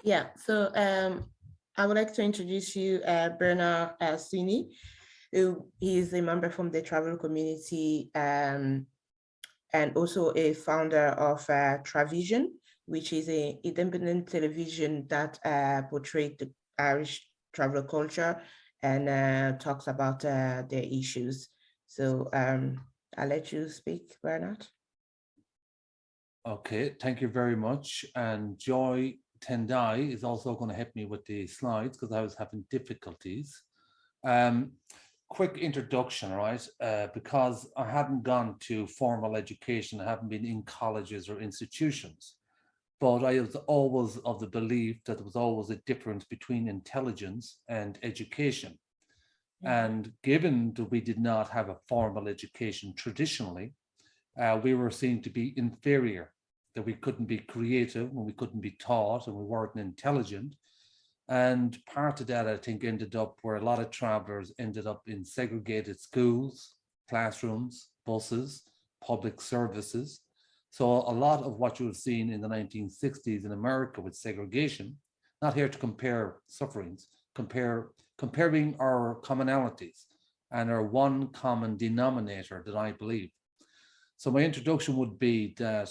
Yeah, so I would like to introduce you Bernard Sini, who he is a member from the travel community and also a founder of Travision, which is a independent television that portrays the Irish travel culture and talks about their issues. So I'll let you speak, Bernard. Okay, thank you very much. And Joy Tendi is also going to help me with the slides because I was having difficulties. Um, Quick introduction, right? Because I hadn't gone to formal education, I haven't been in colleges or institutions, but I was always of the belief that there was always a difference between intelligence and education. And given that we did not have a formal education traditionally, we were seen to be inferior, that we couldn't be creative and we couldn't be taught and we weren't intelligent. And part of that, I think, ended up where a lot of travelers ended up in segregated schools, classrooms, buses, public services. So a lot of what you have seen in the 1960s in America with segregation, not here to compare sufferings, comparing our commonalities and our one common denominator that I believe. So my introduction would be that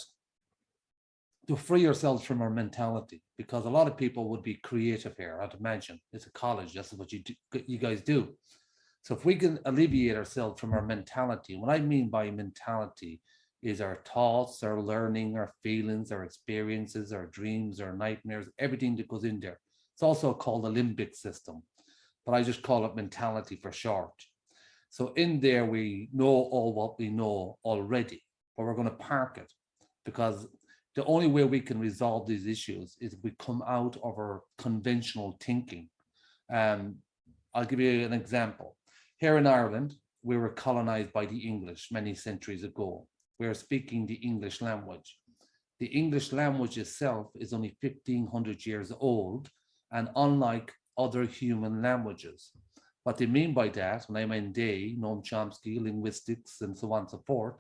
to free ourselves from our mentality, because a lot of people would be creative here. I'd imagine it's a college. This is what you guys do. So if we can alleviate ourselves from our mentality, what I mean by mentality is our thoughts, our learning, our feelings, our experiences, our dreams, our nightmares, everything that goes in there. It's also called the limbic system, but I just call it mentality for short. So in there, we know all what we know already, but we're going to park it because the only way we can resolve these issues is if we come out of our conventional thinking. Um, I'll give you an example. Here in Ireland, we were colonized by the English many centuries ago. We are speaking the English language. The English language itself is only 1500 years old, and unlike other human languages. What they mean by that, and I mean they, Noam Chomsky, linguistics, and so on and so forth,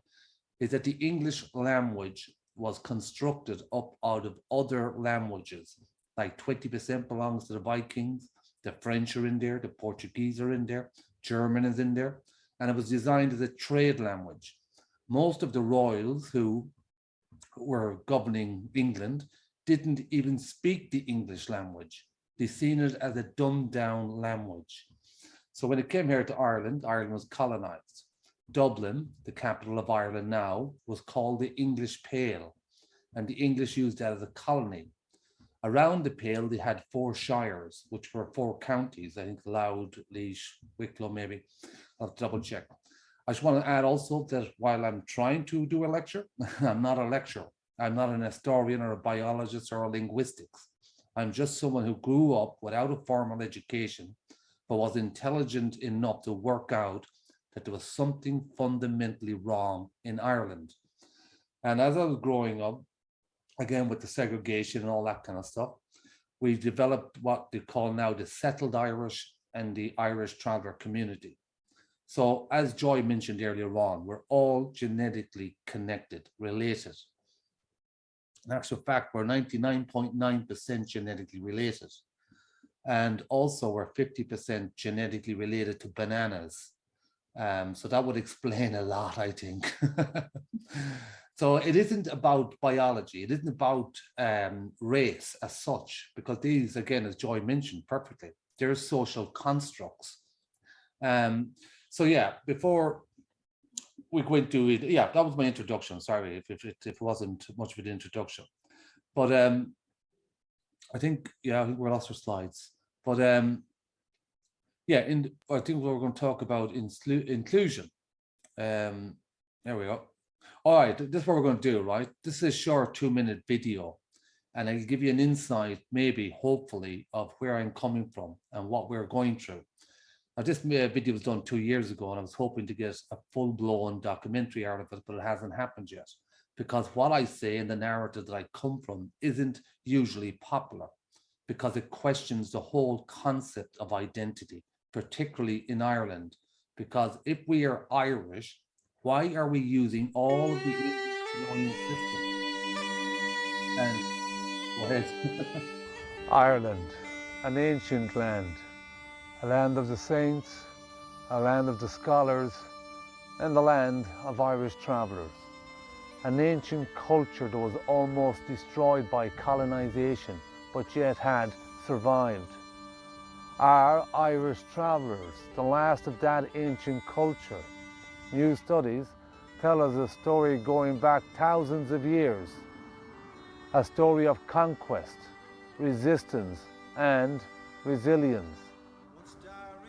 is that the English language was constructed up out of other languages. Like 20% belongs to the Vikings, the French are in there, the Portuguese are in there, German is in there, and it was designed as a trade language. Most of the royals who were governing England didn't even speak the English language. They seen it as a dumbed down language. So when it came here to Ireland, Ireland was colonized. Dublin, the capital of Ireland now, was called the English Pale, and the English used that as a colony. Around the Pale, they had four shires, which were four counties, I think Louth, Laois, Wicklow, maybe. I'll double check. I just want to add also that while I'm trying to do a lecture, I'm not a lecturer. I'm not an historian or a biologist or a linguistics. I'm just someone who grew up without a formal education, but was intelligent enough to work out that there was something fundamentally wrong in Ireland. And as I was growing up, again with the segregation and all that kind of stuff, we developed what they call now the settled Irish and the Irish traveller community. So as Joy mentioned earlier on, we're all genetically connected, related. In actual fact, we're 99.9% genetically related. And also we're 50% genetically related to bananas. So that would explain a lot, I think. So it isn't about biology. It isn't about race as such, because these, again, as Joy mentioned perfectly, they're social constructs. So yeah, before we go into it, yeah, that was my introduction. Sorry if it wasn't much of an introduction. But I think, yeah, I think we lost our slides. But yeah, I think we're going to talk about inclusion. There we go. All right, this is what we're going to do, right? This is a short 2-minute video, and I'll give you an insight, maybe, hopefully, of where I'm coming from and what we're going through. Now, this video was done 2 years ago, and I was hoping to get a full-blown documentary out of it, but it hasn't happened yet, because what I say and the narrative that I come from isn't usually popular, because it questions the whole concept of identity, particularly in Ireland. Because if we are Irish, why are we using all of the English colonial system? And go ahead. Ireland, an ancient land, a land of the saints, a land of the scholars, and the land of Irish travellers. An ancient culture that was almost destroyed by colonisation, but yet had survived. Are Irish travellers the last of that ancient culture? New studies tell us a story going back thousands of years, a story of conquest, resistance, and resilience.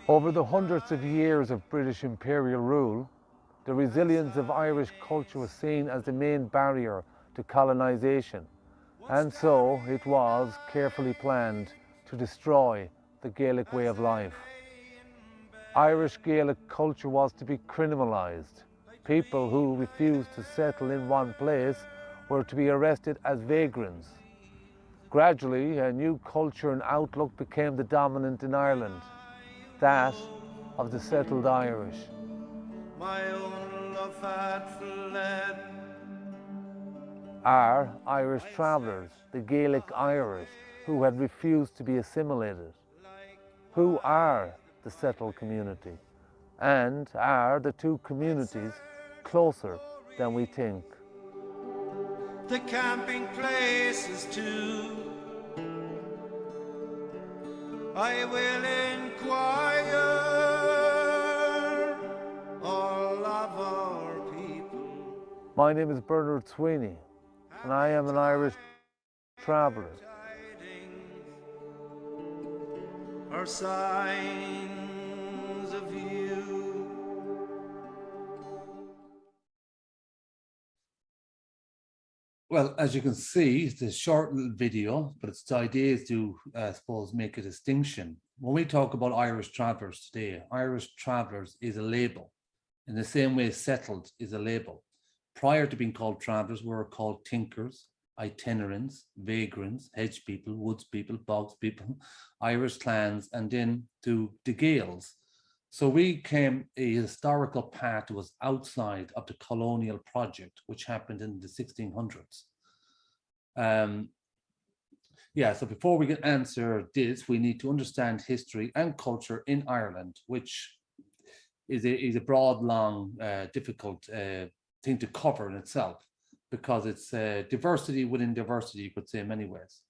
Over the hundreds of years of British imperial rule, the resilience of Irish culture was seen as the main barrier to colonisation, and so it was carefully planned to destroy the Gaelic way of life. Irish Gaelic culture was to be criminalised. People who refused to settle in one place were to be arrested as vagrants. Gradually, a new culture and outlook became the dominant in Ireland, that of the settled Irish. My own love had fled. Are Irish travellers, the Gaelic Irish, who had refused to be assimilated? Who are the settled community? And are the two communities closer than we think? The camping places too, I will inquire all of our people. My name is Bernard Sweeney, and I am an Irish traveller. Are signs of you. Well, as you can see, it's a short little video, but the idea is to, I suppose, make a distinction. When we talk about Irish travellers today, Irish travellers is a label, in the same way settled is a label. Prior to being called travellers, we were called tinkers, itinerants, vagrants, hedge people, woods people, bogs people, Irish clans, and then to the Gaels. So we came a historical path that was outside of the colonial project, which happened in the 1600s. So before we can answer this, we need to understand history and culture in Ireland, which is a broad, long, difficult thing to cover in itself, because it's diversity within diversity, you could say, in many ways.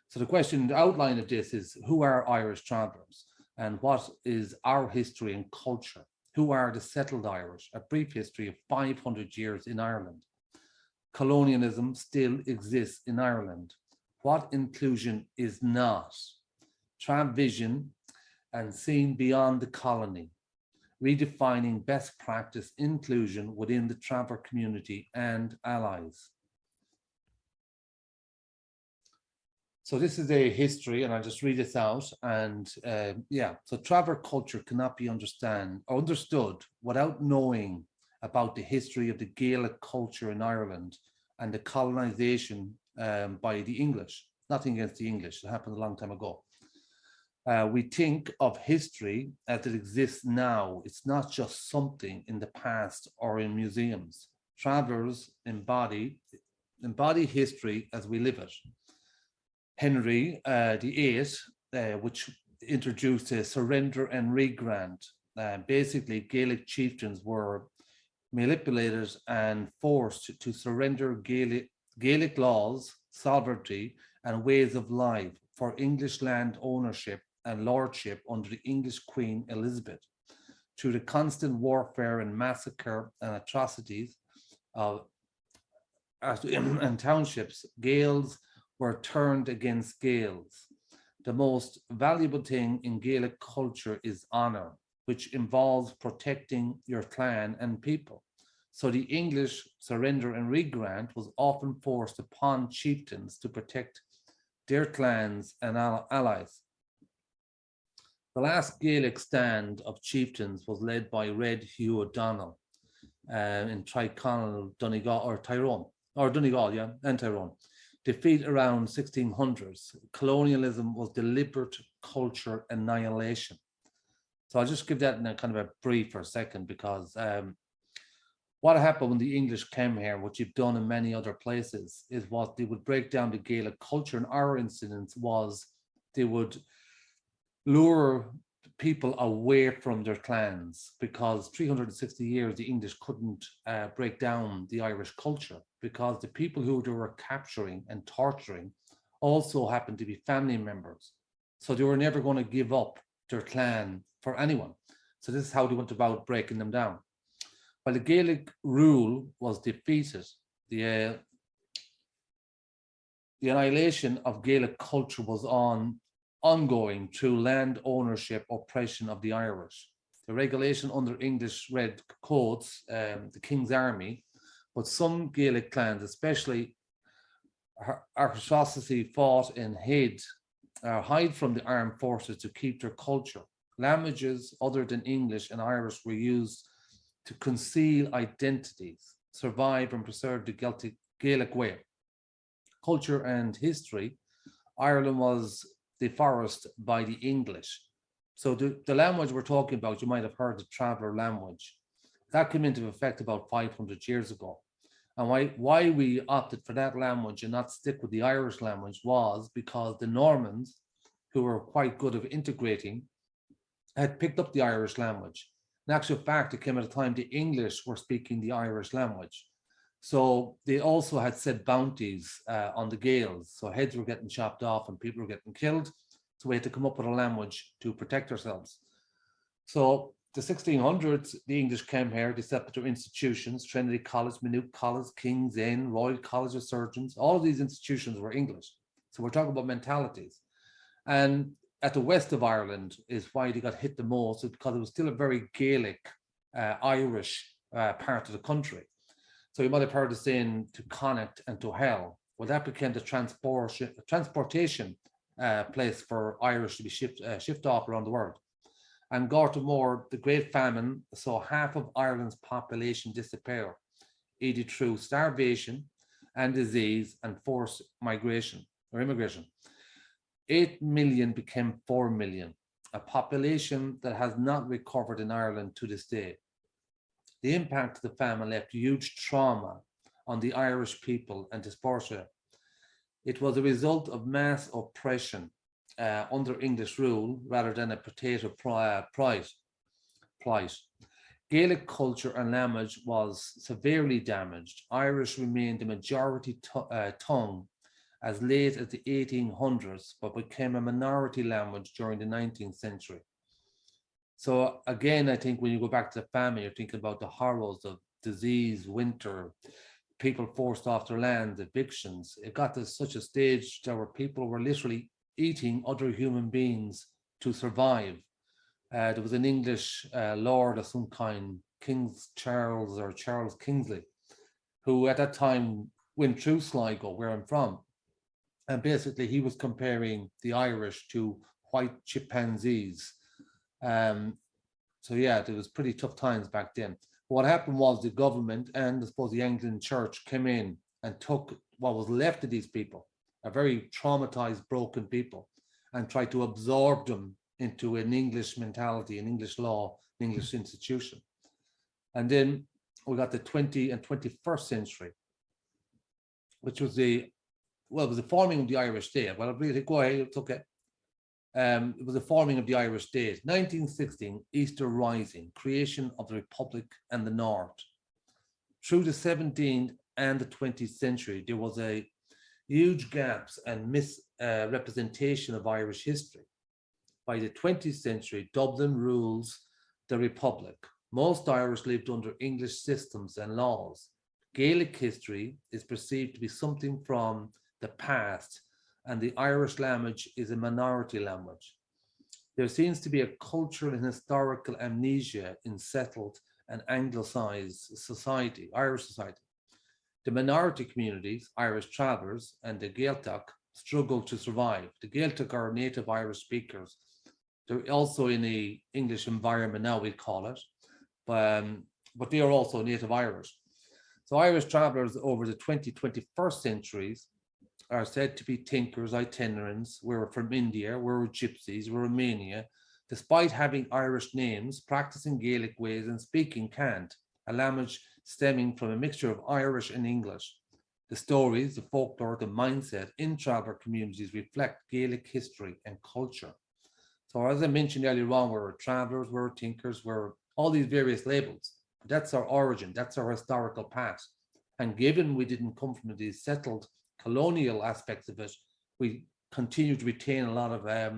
So the question, the outline of this is, who are Irish travellers? And what is our history and culture? Who are the settled Irish? A brief history of 500 years in Ireland. Colonialism still exists in Ireland. What inclusion is not? Travision and seeing beyond the colony. Redefining best practice inclusion within the traveller community and allies. So this is a history, and I'll just read this out. And so traveller culture cannot be understood without knowing about the history of the Gaelic culture in Ireland and the colonization by the English. Nothing against the English, it happened a long time ago. We think of history as it exists now. It's not just something in the past or in museums. Travellers embody history as we live it. Henry VIII, which introduced a surrender and regrant. Basically, Gaelic chieftains were manipulated and forced to surrender Gaelic laws, sovereignty, and ways of life for English land ownership and lordship under the English Queen Elizabeth. Through the constant warfare and massacre and atrocities and townships, Gaels were turned against Gaels. The most valuable thing in Gaelic culture is honor, which involves protecting your clan and people. So the English surrender and regrant was often forced upon chieftains to protect their clans and allies. The last Gaelic stand of chieftains was led by Red Hugh O'Donnell in Tyrone, and Tyrone. Defeat around 1600s. Colonialism was deliberate culture annihilation. So I'll just give that in a kind of a brief for a second, because what happened when the English came here, what you've done in many other places, is what they would break down the Gaelic culture. In our instance was they would lure people away from their clans, because 360 years the English couldn't break down the Irish culture, because the people who they were capturing and torturing also happened to be family members. So they were never going to give up their clan for anyone. So this is how they went about breaking them down. While the Gaelic rule was defeated, the annihilation of Gaelic culture was ongoing through land ownership oppression of the Irish. The regulation under English read codes, the King's Army, but some Gaelic clans, especially aristocracy, fought and hide from the armed forces to keep their culture. Languages other than English and Irish were used to conceal identities, survive and preserve the Gaelic way. Culture and history, Ireland was deforested by the English. So the language we're talking about, you might have heard the traveller language. That came into effect about 500 years ago. And why we opted for that language and not stick with the Irish language was because the Normans, who were quite good at integrating, had picked up the Irish language. In actual fact, it came at a time the English were speaking the Irish language. So they also had set bounties on the Gaels. So heads were getting chopped off and people were getting killed. So we had to come up with a language to protect ourselves. So the 1600s, the English came here, they set up their institutions, Trinity College, Maynooth College, King's Inn, Royal College of Surgeons. All of these institutions were English. So we're talking about mentalities. And at the west of Ireland is why they got hit the most, because it was still a very Gaelic, Irish part of the country. So you might have heard the saying to Connacht and to hell. Well, that became the transportation place for Irish to be shipped off around the world. And Gortamore, the Great Famine, saw half of Ireland's population disappear, either through starvation and disease and forced migration or immigration. 8 million became 4 million, a population that has not recovered in Ireland to this day. The impact of the famine left huge trauma on the Irish people and diaspora. It was a result of mass oppression under English rule rather than a potato plight. Gaelic culture and language was severely damaged. Irish remained the majority tongue as late as the 1800s, but became a minority language during the 19th century. So again, I think when you go back to the famine, you're thinking about the horrors of disease, winter, people forced off their land, evictions. It got to such a stage where people were literally eating other human beings to survive. There was an English lord of some kind, King Charles or Charles Kingsley, who at that time went through Sligo, where I'm from. And basically he was comparing the Irish to white chimpanzees. So yeah, there was pretty tough times back then. What happened was the government and I suppose the Anglican Church came in and took what was left of these people, a very traumatized, broken people, and tried to absorb them into an English mentality, an English law, an English institution. And then we got the 20th and 21st century, which was it was the forming of the Irish state. Well, really, go ahead, it's okay. It was the forming of the Irish state. 1916, Easter Rising, creation of the Republic and the North. Through the 17th and the 20th century, there was a huge gaps and misrepresentation of Irish history. By the 20th century, Dublin rules the Republic. Most Irish lived under English systems and laws. Gaelic history is perceived to be something from the past, and the Irish language is a minority language. There seems to be a cultural and historical amnesia in settled and anglicized society, Irish society. The minority communities, Irish travellers, and the Gaeltacht struggle to survive. The Gaeltacht are native Irish speakers. They're also in an English environment now, we call it, but they are also native Irish. So Irish travellers over the 20th, 21st centuries are said to be thinkers, itinerants. We're from India, we're gypsies, we're Romania. Despite having Irish names, practicing Gaelic ways and speaking Cant, a language stemming from a mixture of Irish and English. The stories, the folklore, the mindset in traveller communities reflect Gaelic history and culture. So as I mentioned earlier on, we're travellers, we're thinkers, we're all these various labels. That's our origin, that's our historical past. And given we didn't come from these settled colonial aspects of it, we continue to retain a lot of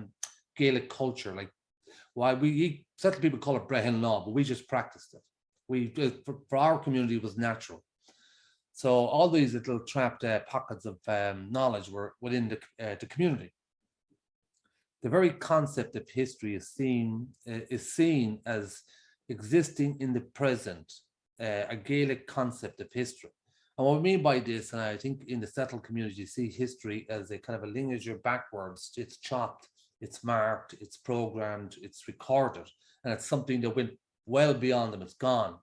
Gaelic culture. Like why we settled people call it Brehon law, but we just practiced it. For our community, it was natural. So all these little trapped pockets of knowledge were within the community. The very concept of history is seen as existing in the present, a Gaelic concept of history. And what we mean by this, and I think in the settled community, you see history as a kind of a lineage backwards. It's chopped, it's marked, it's programmed, it's recorded, and it's something that went well beyond them, it's gone.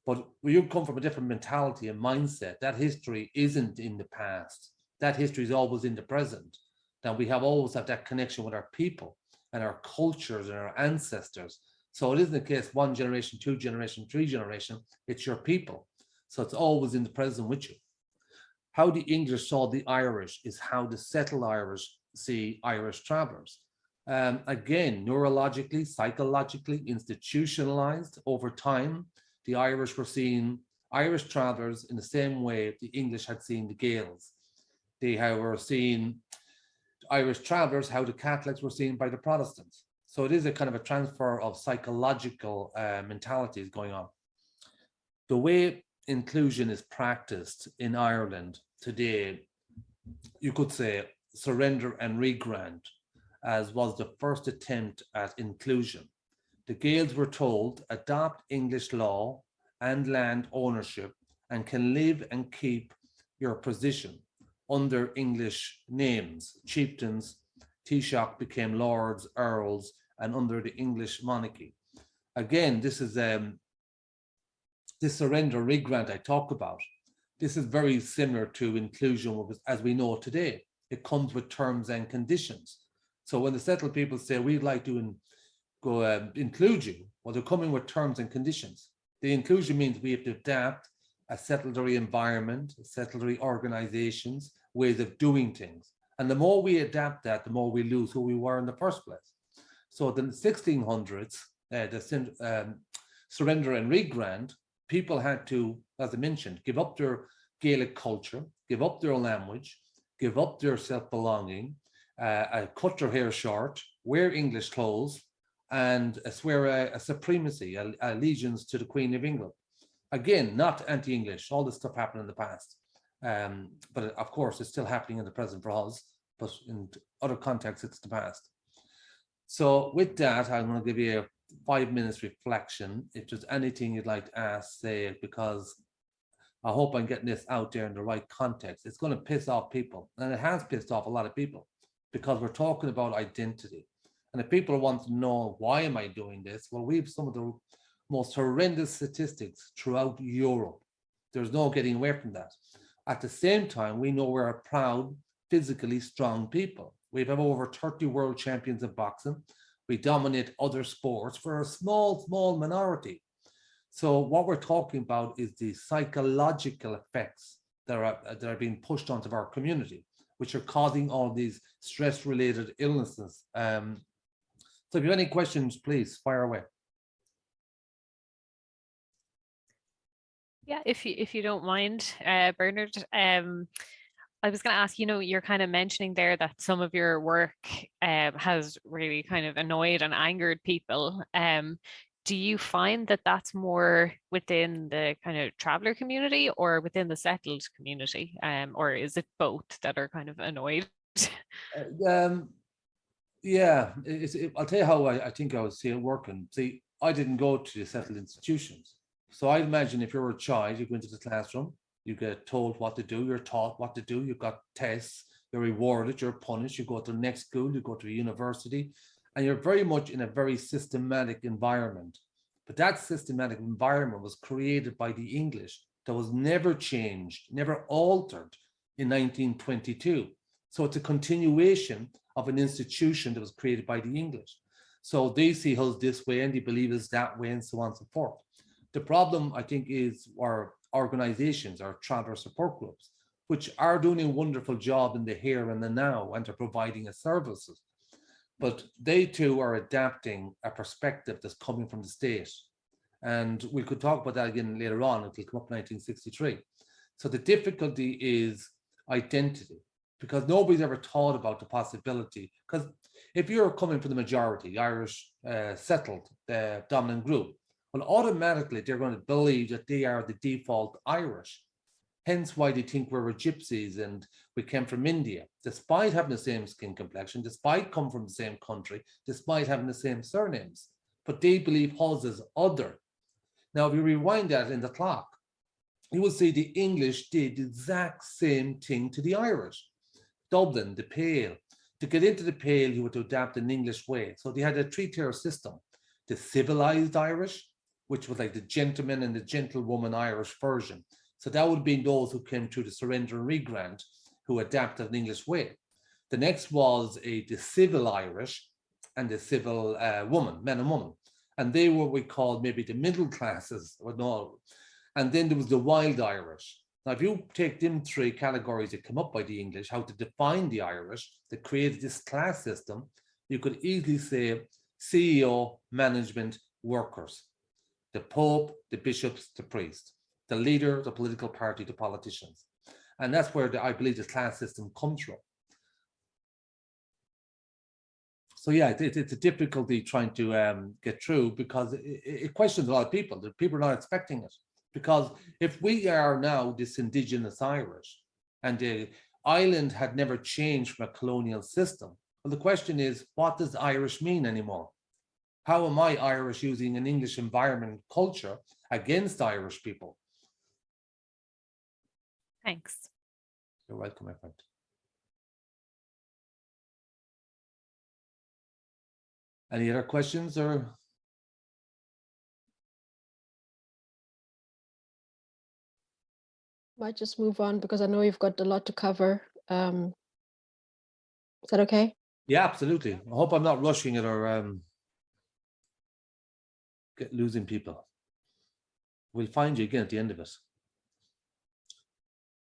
But when you come from a different mentality and mindset, that history isn't in the past. That history is always in the present. That we have always have that connection with our people and our cultures and our ancestors. So it isn't the case 1 generation, 2 generation, 3 generation, it's your people. So it's always in the present with you. How the English saw the Irish is how the settled Irish see Irish travelers. Again, neurologically, psychologically, institutionalized over time, the Irish were seeing Irish travelers in the same way the English had seen the Gaels. They were seeing Irish travelers how the Catholics were seen by the Protestants. So it is a kind of a transfer of psychological mentalities going on. The way inclusion is practiced in Ireland today, you could say surrender and regrant, as was the first attempt at inclusion. The Gaels were told, adopt English law and land ownership and can live and keep your position under English names. Chieftains, Taoiseach became lords, earls, and under the English monarchy. Again, this is this surrender regrant I talk about. This is very similar to inclusion as we know today. It comes with terms and conditions. So when the settled people say, we'd like to include you, well, they're coming with terms and conditions. The inclusion means we have to adapt a settled environment, settled organizations, ways of doing things. And the more we adapt that, the more we lose who we were in the first place. So in the 1600s, the surrender and regrant, people had to, as I mentioned, give up their Gaelic culture, give up their language, give up their self-belonging, cut their hair short, wear English clothes, and swear a supremacy, allegiance to the Queen of England. Again, not anti-English. All this stuff happened in the past. But of course, it's still happening in the present for us, but in other contexts, it's the past. So with that, I'm going to give you a 5 minutes reflection. If there's anything you'd like to ask, say it, because I hope I'm getting this out there in the right context. It's going to piss off people, and it has pissed off a lot of people because we're talking about identity. And if people want to know, why am I doing this? Well, we have some of the most horrendous statistics throughout Europe. There's no getting away from that. At the same time, we know we're a proud, physically strong people. We have over 30 world champions in boxing. We dominate other sports for a small minority. So what we're talking about is the psychological effects that are being pushed onto our community, which are causing all these stress-related illnesses. So if you have any questions, please fire away. Yeah, if you don't mind, Bernard, I was going to ask, you're kind of mentioning there that some of your work has really kind of annoyed and angered people. Do you find that that's more within the kind of traveller community or within the settled community? Or is it both that are kind of annoyed? Yeah, I'll tell you how I think I would see it working. See, I didn't go to the settled institutions. So I imagine if you're a child, you go into the classroom, you get told what to do, you're taught what to do, you've got tests, you're rewarded, you're punished, you go to the next school, you go to a university, and you're very much in a very systematic environment. But that systematic environment was created by the English that was never changed, never altered in 1922. So it's a continuation of an institution that was created by the English. So they see us this way and they believe us that way and so on and so forth. The problem, I think, is our organizations, our traveller support groups. which are doing a wonderful job in the here and the now and are providing a services. But they too are adapting a perspective that's coming from the state. And we could talk about that again later on. It'll come up in 1963. So the difficulty is identity, because nobody's ever thought about the possibility. Because if you're coming from the majority, the Irish settled, the dominant group, well, automatically they're going to believe that they are the default Irish. Hence why they think we're gypsies and we came from India, despite having the same skin complexion, despite coming from the same country, despite having the same surnames. But they believe us as other. Now, if you rewind that in the clock, you will see the English did the exact same thing to the Irish. Dublin, the Pale. To get into the Pale, you had to adapt an English way. So they had a three-tier system. The civilized Irish, which was like the gentleman and the gentlewoman Irish version. So that would have been those who came through the surrender and regrant, who adapted an English way. The next was the civil Irish and the civil woman, men and women. And they were what we called maybe the middle classes. Or no. And then there was the wild Irish. Now, if you take them three categories that come up by the English, how to define the Irish, that created this class system, you could easily say CEO, management, workers, the Pope, the bishops, the priest, the leader, the political party, the politicians. And that's where I believe the class system comes from. So yeah, it's a difficulty trying to get through, because it questions a lot of people. That people are not expecting it. Because if we are now this Indigenous Irish and the island had never changed from a colonial system, well, the question is, what does Irish mean anymore? How am I Irish using an English environment culture against Irish people? Thanks. You're welcome, my friend. Any other questions or? Might just move on because I know you've got a lot to cover. Is that okay? Yeah, absolutely. I hope I'm not rushing it or losing people. We'll find you again at the end of it.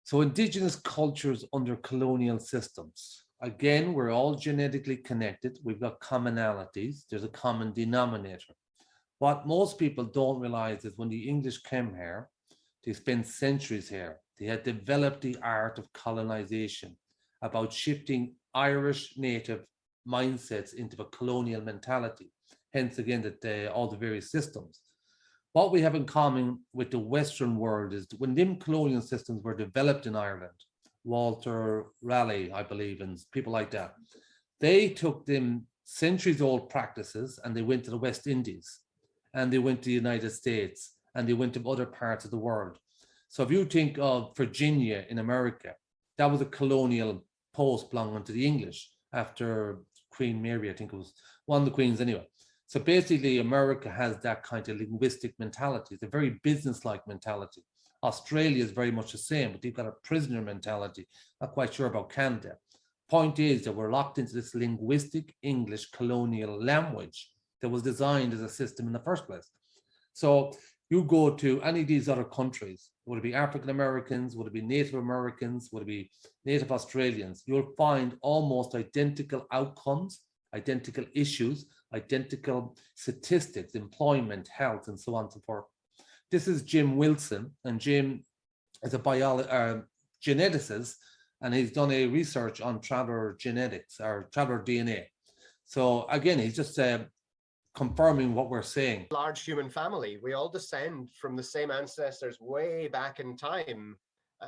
So Indigenous cultures under colonial systems. Again, we're all genetically connected. We've got commonalities. There's a common denominator. What most people don't realize is when the English came here, they spent centuries here. They had developed the art of colonization, about shifting Irish native mindsets into a colonial mentality. Hence, again, that all the various systems. What we have in common with the Western world is when them colonial systems were developed in Ireland, Walter Raleigh, I believe, and people like that, they took them centuries old practices and they went to the West Indies and they went to the United States and they went to other parts of the world. So if you think of Virginia in America, that was a colonial post belonging to the English after Queen Mary, I think it was one of the queens anyway. So basically America has that kind of linguistic mentality. It's a very business-like mentality. Australia is very much the same, but they've got a prisoner mentality. Not quite sure about Canada. Point is that we're locked into this linguistic English colonial language that was designed as a system in the first place. So you go to any of these other countries, would it be African Americans, would it be Native Americans, would it be Native Australians, you'll find almost identical outcomes, identical issues, identical statistics, employment, health, and so on and so forth. This is Jim Wilson, and Jim is a geneticist, and he's done a research on traveler genetics or traveler DNA. So again, he's just confirming what we're saying. Large human family. We all descend from the same ancestors way back in time.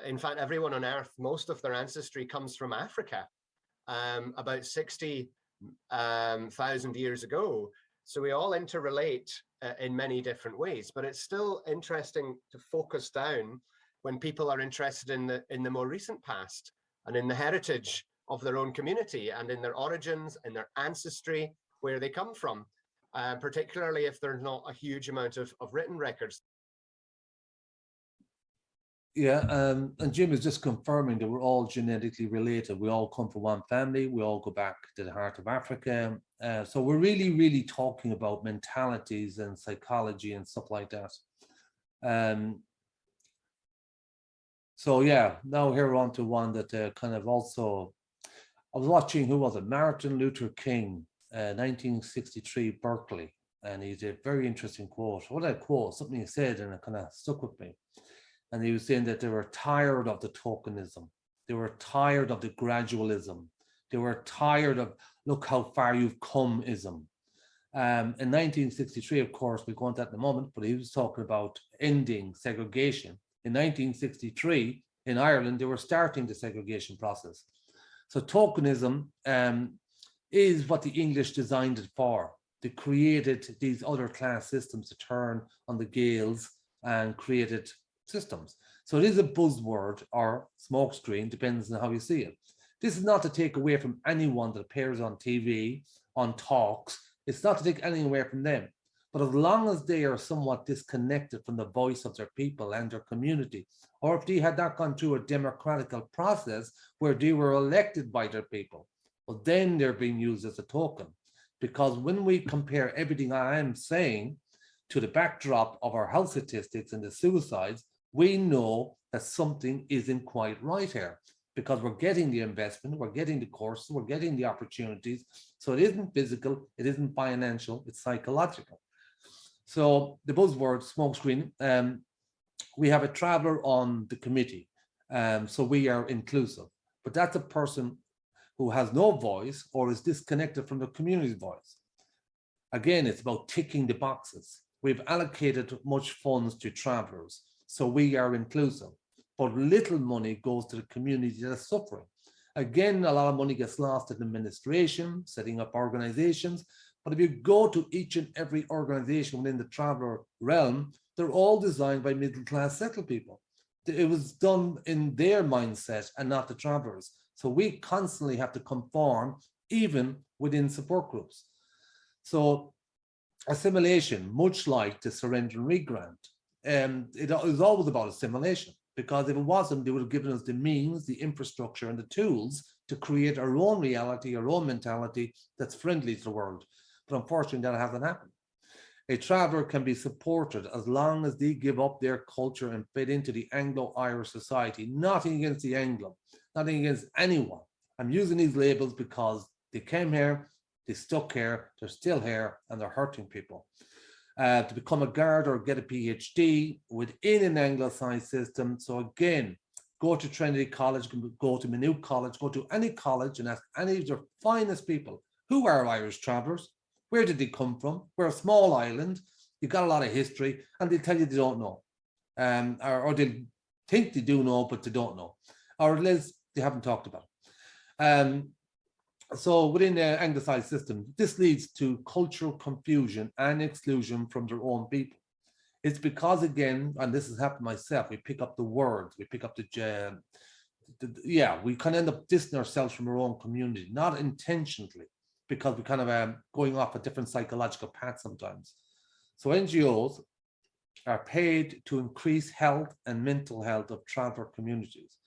In fact, everyone on Earth, most of their ancestry comes from Africa, about 60,000 years ago. So we all interrelate in many different ways, but it's still interesting to focus down when people are interested in the more recent past and in the heritage of their own community and in their origins and their ancestry, where they come from, particularly if there's not a huge amount of written records. Yeah, and Jim is just confirming that we're all genetically related. We all come from one family. We all go back to the heart of Africa. So we're really, really talking about mentalities and psychology and stuff like that. So yeah, now here we're on to one that kind of also, I was watching, who was it? Martin Luther King, 1963, Berkeley. And he's a very interesting quote. What did I quote? Something he said and it kind of stuck with me. And he was saying that they were tired of the tokenism. They were tired of the gradualism. They were tired of, look how far you've come-ism. In 1963, of course, we'll go into that in a moment, but he was talking about ending segregation. In 1963, in Ireland, they were starting the segregation process. So tokenism is what the English designed it for. They created these other class systems to turn on the Gaels and created systems. So it is a buzzword or smokescreen, depends on how you see it. This is not to take away from anyone that appears on TV, on talks. It's not to take anything away from them. But as long as they are somewhat disconnected from the voice of their people and their community, or if they had not gone through a democratical process where they were elected by their people, well, then they're being used as a token. Because when we compare everything I am saying to the backdrop of our health statistics and the suicides, we know that something isn't quite right here, because we're getting the investment, we're getting the courses, we're getting the opportunities. So it isn't physical, it isn't financial, it's psychological. So the buzzword smokescreen, we have a traveler on the committee. So we are inclusive, but that's a person who has no voice or is disconnected from the community's voice. Again, it's about ticking the boxes. We've allocated much funds to travelers, so we are inclusive, but little money goes to the community that is suffering. Again, a lot of money gets lost in administration, setting up organizations, but if you go to each and every organization within the traveler realm, they're all designed by middle-class settled people. It was done in their mindset and not the travelers. So we constantly have to conform even within support groups. So assimilation, much like the surrender and re-grant, it was always about assimilation, because if it wasn't, they would have given us the means, the infrastructure, and the tools to create our own reality, our own mentality that's friendly to the world. But unfortunately, that hasn't happened. A traveler can be supported as long as they give up their culture and fit into the Anglo-Irish society. Nothing against the Anglo, nothing against anyone. I'm using these labels because they came here, they stuck here, they're still here, and they're hurting people. To become a guard or get a PhD within an Anglicized system. So again, go to Trinity College, go to Maynooth College, go to any college and ask any of their finest people, who are Irish travelers? Where did they come from? We're a small island. You've got a lot of history, and they tell you they don't know. Or they think they do know, but they don't know. Or at least they haven't talked about it. So within the Anglicized system, this leads to cultural confusion and exclusion from their own people. It's because, again, and this has happened myself, we pick up the words, we pick up we kind of end up distancing ourselves from our own community, not intentionally, because we kind of going off a different psychological path sometimes. So NGOs are paid to increase health and mental health of traveler communities,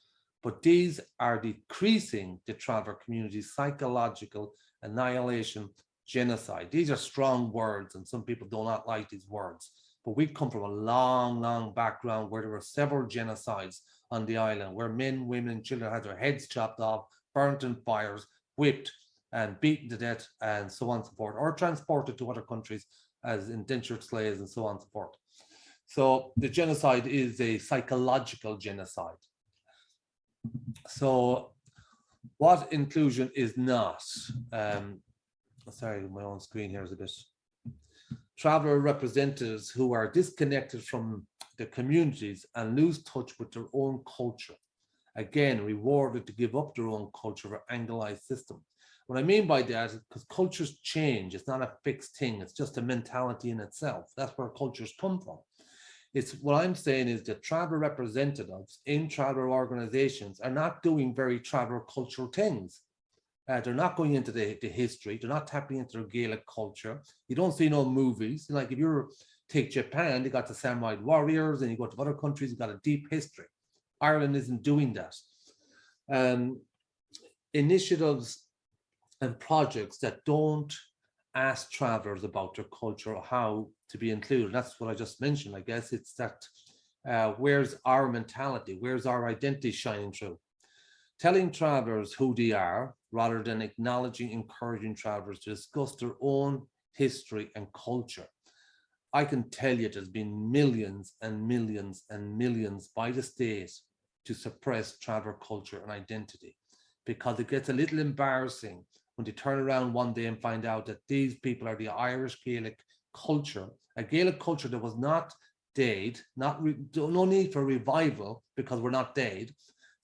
but these are decreasing the traveler community's psychological annihilation, genocide. These are strong words, and some people do not like these words, but we come from a long, long background where there were several genocides on the island, where men, women, and children had their heads chopped off, burnt in fires, whipped, and beaten to death, and so on and so forth, or transported to other countries as indentured slaves and so on and so forth. So the genocide is a psychological genocide. So what inclusion is not, sorry, my own screen here is a bit, traveler representatives who are disconnected from the communities and lose touch with their own culture. Again, rewarded to give up their own culture for Anglicized system. What I mean by that is because cultures change. It's not a fixed thing. It's just a mentality in itself. That's where cultures come from. It's what I'm saying is that traveler representatives in traveler organizations are not doing very traveler cultural things. They're not going into the history. They're not tapping into their Gaelic culture. You don't see no movies. Like if you take Japan, they got the samurai warriors, and you go to other countries, you've got a deep history. Ireland isn't doing that. Initiatives and projects that don't ask travelers about their culture or how to be included. That's what I just mentioned. I guess it's that Where's our mentality? Where's our identity shining through? Telling travelers who they are, rather than acknowledging, encouraging travelers to discuss their own history and culture. I can tell you there's been millions and millions and millions by the state to suppress traveler culture and identity, because it gets a little embarrassing when they turn around one day and find out that these people are the Irish Gaelic culture, a Gaelic culture that was not dead, no need for revival because we're not dead.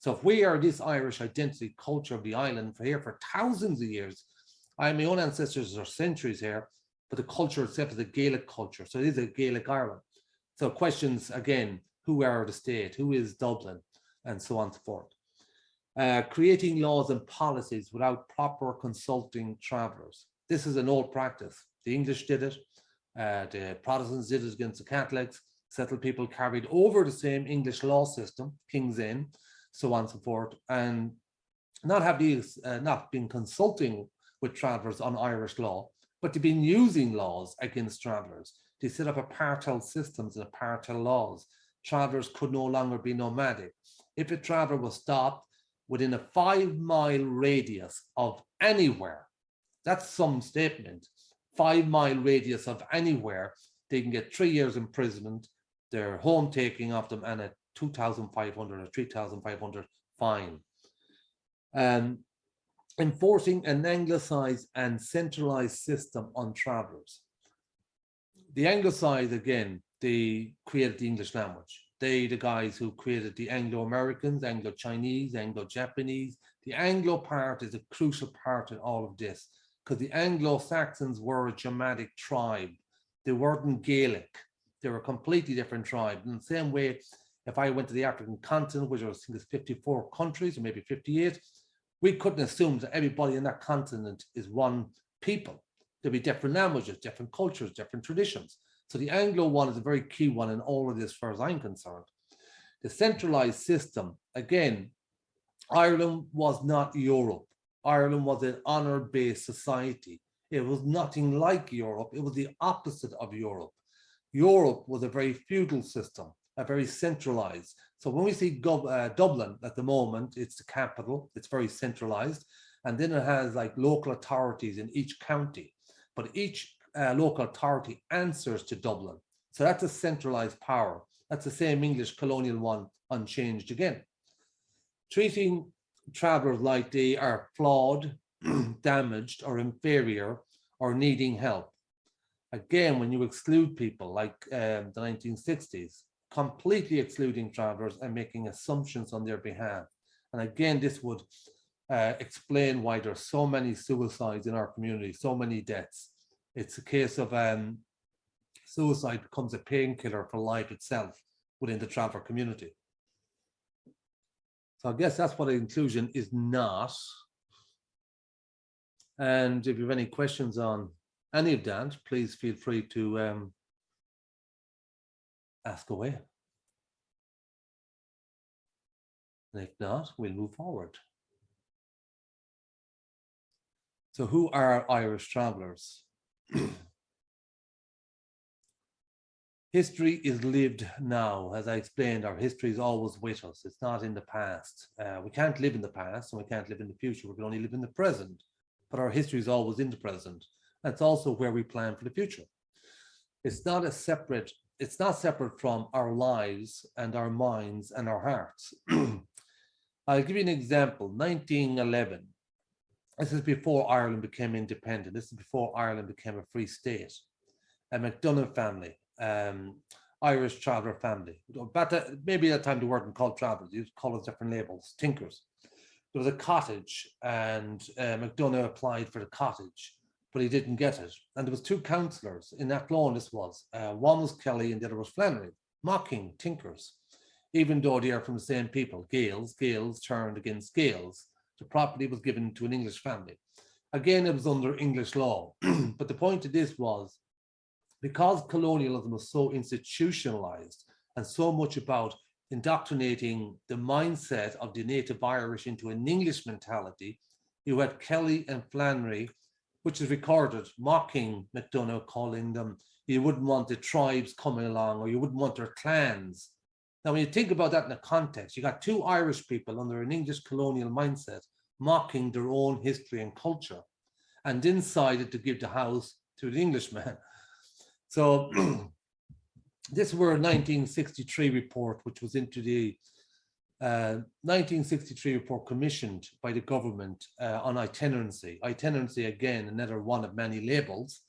So if we are this Irish identity culture of the island for here for thousands of years, my own ancestors are centuries here, but the culture itself is a Gaelic culture. So it is a Gaelic Ireland. So questions again, who are the state? Who is Dublin? And so on and so forth. Creating laws and policies without proper consulting travelers. This is an old practice. The English did it. The Protestants did it against the Catholics. Settled people carried over the same English law system, King's Inn, so on and so forth, and not been consulting with travelers on Irish law, but they've been using laws against travelers. They set up apartheid systems and apartheid laws. Travelers could no longer be nomadic. If a traveler was stopped within a 5-mile radius of anywhere, that's some statement, 5-mile radius of anywhere, they can get 3 years imprisonment, their home taking of them, and a 2,500 or 3,500 fine. Enforcing an anglicized and centralized system on travelers. The anglicized, again, they created the English language. They, the guys who created the Anglo-Americans, Anglo-Chinese, Anglo-Japanese. The Anglo part is a crucial part in all of this, because the Anglo-Saxons were a Germanic tribe. They weren't Gaelic. They were a completely different tribe. In the same way, if I went to the African continent, which I think is 54 countries, or maybe 58, we couldn't assume that everybody in that continent is one people. There'll be different languages, different cultures, different traditions. So the Anglo one is a very key one in all of this, as far as I'm concerned. The centralized system, again, Ireland was not Europe. Ireland was an honor-based society. It was nothing like Europe. It was the opposite of Europe. Europe was a very feudal system, a very centralized. So when we see Dublin at the moment, it's the capital, it's very centralized. And then it has like local authorities in each county, but each local authority answers to Dublin. So that's a centralized power. That's the same English colonial one, unchanged again. Treating travelers like they are flawed, damaged, or inferior, or needing help. Again, when you exclude people like the 1960s, completely excluding travelers and making assumptions on their behalf. And again, this would explain why there's so many suicides in our community, so many deaths. It's a case of suicide becomes a painkiller for life itself within the traveler community. So I guess that's what inclusion is not. And if you have any questions on any of that, please feel free to ask away. And if not, we'll move forward. So who are Irish travelers? History is lived now. As I explained, our history is always with us. It's not in the past. We can't live in the past and we can't live in the future. We can only live in the present, but our history is always in the present. That's also where we plan for the future. It's not separate from our lives and our minds and our hearts. I'll give you an example. 1911. This is before Ireland became independent. This is before Ireland became a free state. A McDonough family, Irish traveller family. But maybe at that time they weren't called travellers. You call it different labels, tinkers. There was a cottage, and McDonough applied for the cottage, but he didn't get it. And there was two councillors in Athlone. This was one was Kelly and the other was Flannery, mocking tinkers, even though they are from the same people. Gaels turned against Gaels. The property was given to an English family. Again, it was under English law. But the point of this was, because colonialism was so institutionalized and so much about indoctrinating the mindset of the native Irish into an English mentality, you had Kelly and Flannery, which is recorded, mocking McDonough, calling them, you wouldn't want the tribes coming along, or you wouldn't want their clans. Now, when you think about that in a context, you got two Irish people under an English colonial mindset mocking their own history and culture, and then decided to give the house to the Englishman. So this were a 1963 report, which was into the 1963 report commissioned by the government on itinerancy. Itinerancy, again, another one of many labels.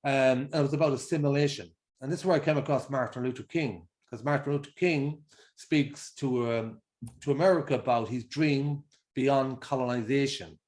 And it was about assimilation. And this is where I came across Martin Luther King, because Martin Luther King speaks to America about his dream beyond colonization.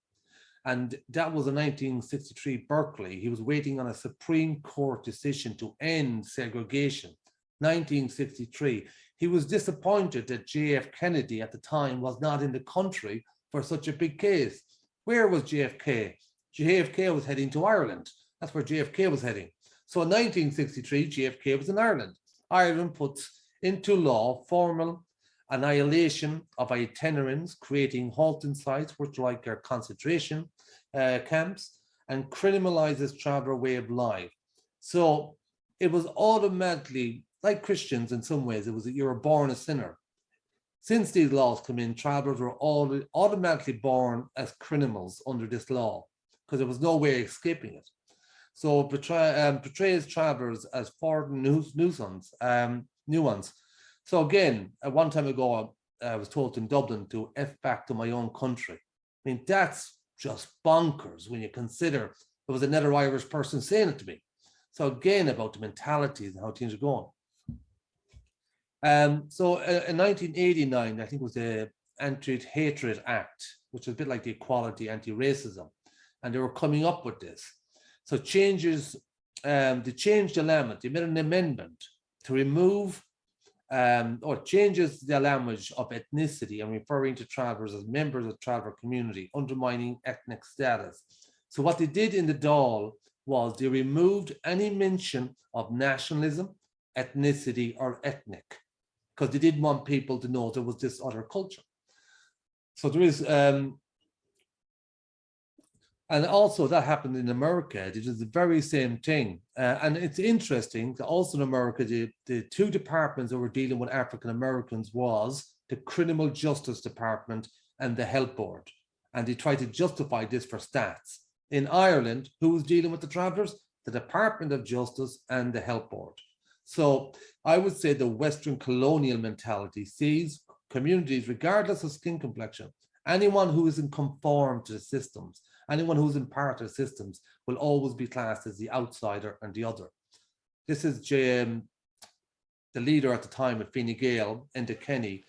And that was in 1963 Berkeley. He was waiting on a Supreme Court decision to end segregation. 1963. He was disappointed that JF Kennedy at the time was not in the country for such a big case. Where was JFK? JFK was heading to Ireland. That's where JFK was heading. So in 1963, JFK was in Ireland. Ireland puts into law formal annihilation of itinerants, creating halting sites, which are like their concentration camps, and criminalizes traveler way of life. So it was automatically, like Christians in some ways, it was that you were born a sinner. Since these laws come in, travelers were all automatically born as criminals under this law, because there was no way of escaping it. So it portrays travelers as foreign nuance. So again, one time ago, I was told in Dublin to F back to my own country. I mean, that's just bonkers when you consider there was another Irish person saying it to me. So again, about the mentalities and how things are going. So in 1989, I think it was the Anti-Hatred Act, which was a bit like the Equality Anti-Racism. And they were coming up with this. So changes, they changed the language. They made an amendment to remove or changes the language of ethnicity and referring to travelers as members of the traveler community, undermining ethnic status. So what they did in the Dáil was they removed any mention of nationalism, ethnicity, or ethnic, because they didn't want people to know there was this other culture. So there is, and also that happened in America. It is the very same thing. And it's interesting that also in America, the two departments that were dealing with African Americans was the Criminal Justice Department and the Health Board. And they tried to justify this for stats. In Ireland, who was dealing with the travelers? The Department of Justice and the Health Board. So I would say the Western colonial mentality sees communities, regardless of skin complexion, anyone who isn't conformed to the systems, anyone who's in part of the systems will always be classed as the outsider and the other. This is the leader at the time of Fine Gael, Enda Kenny.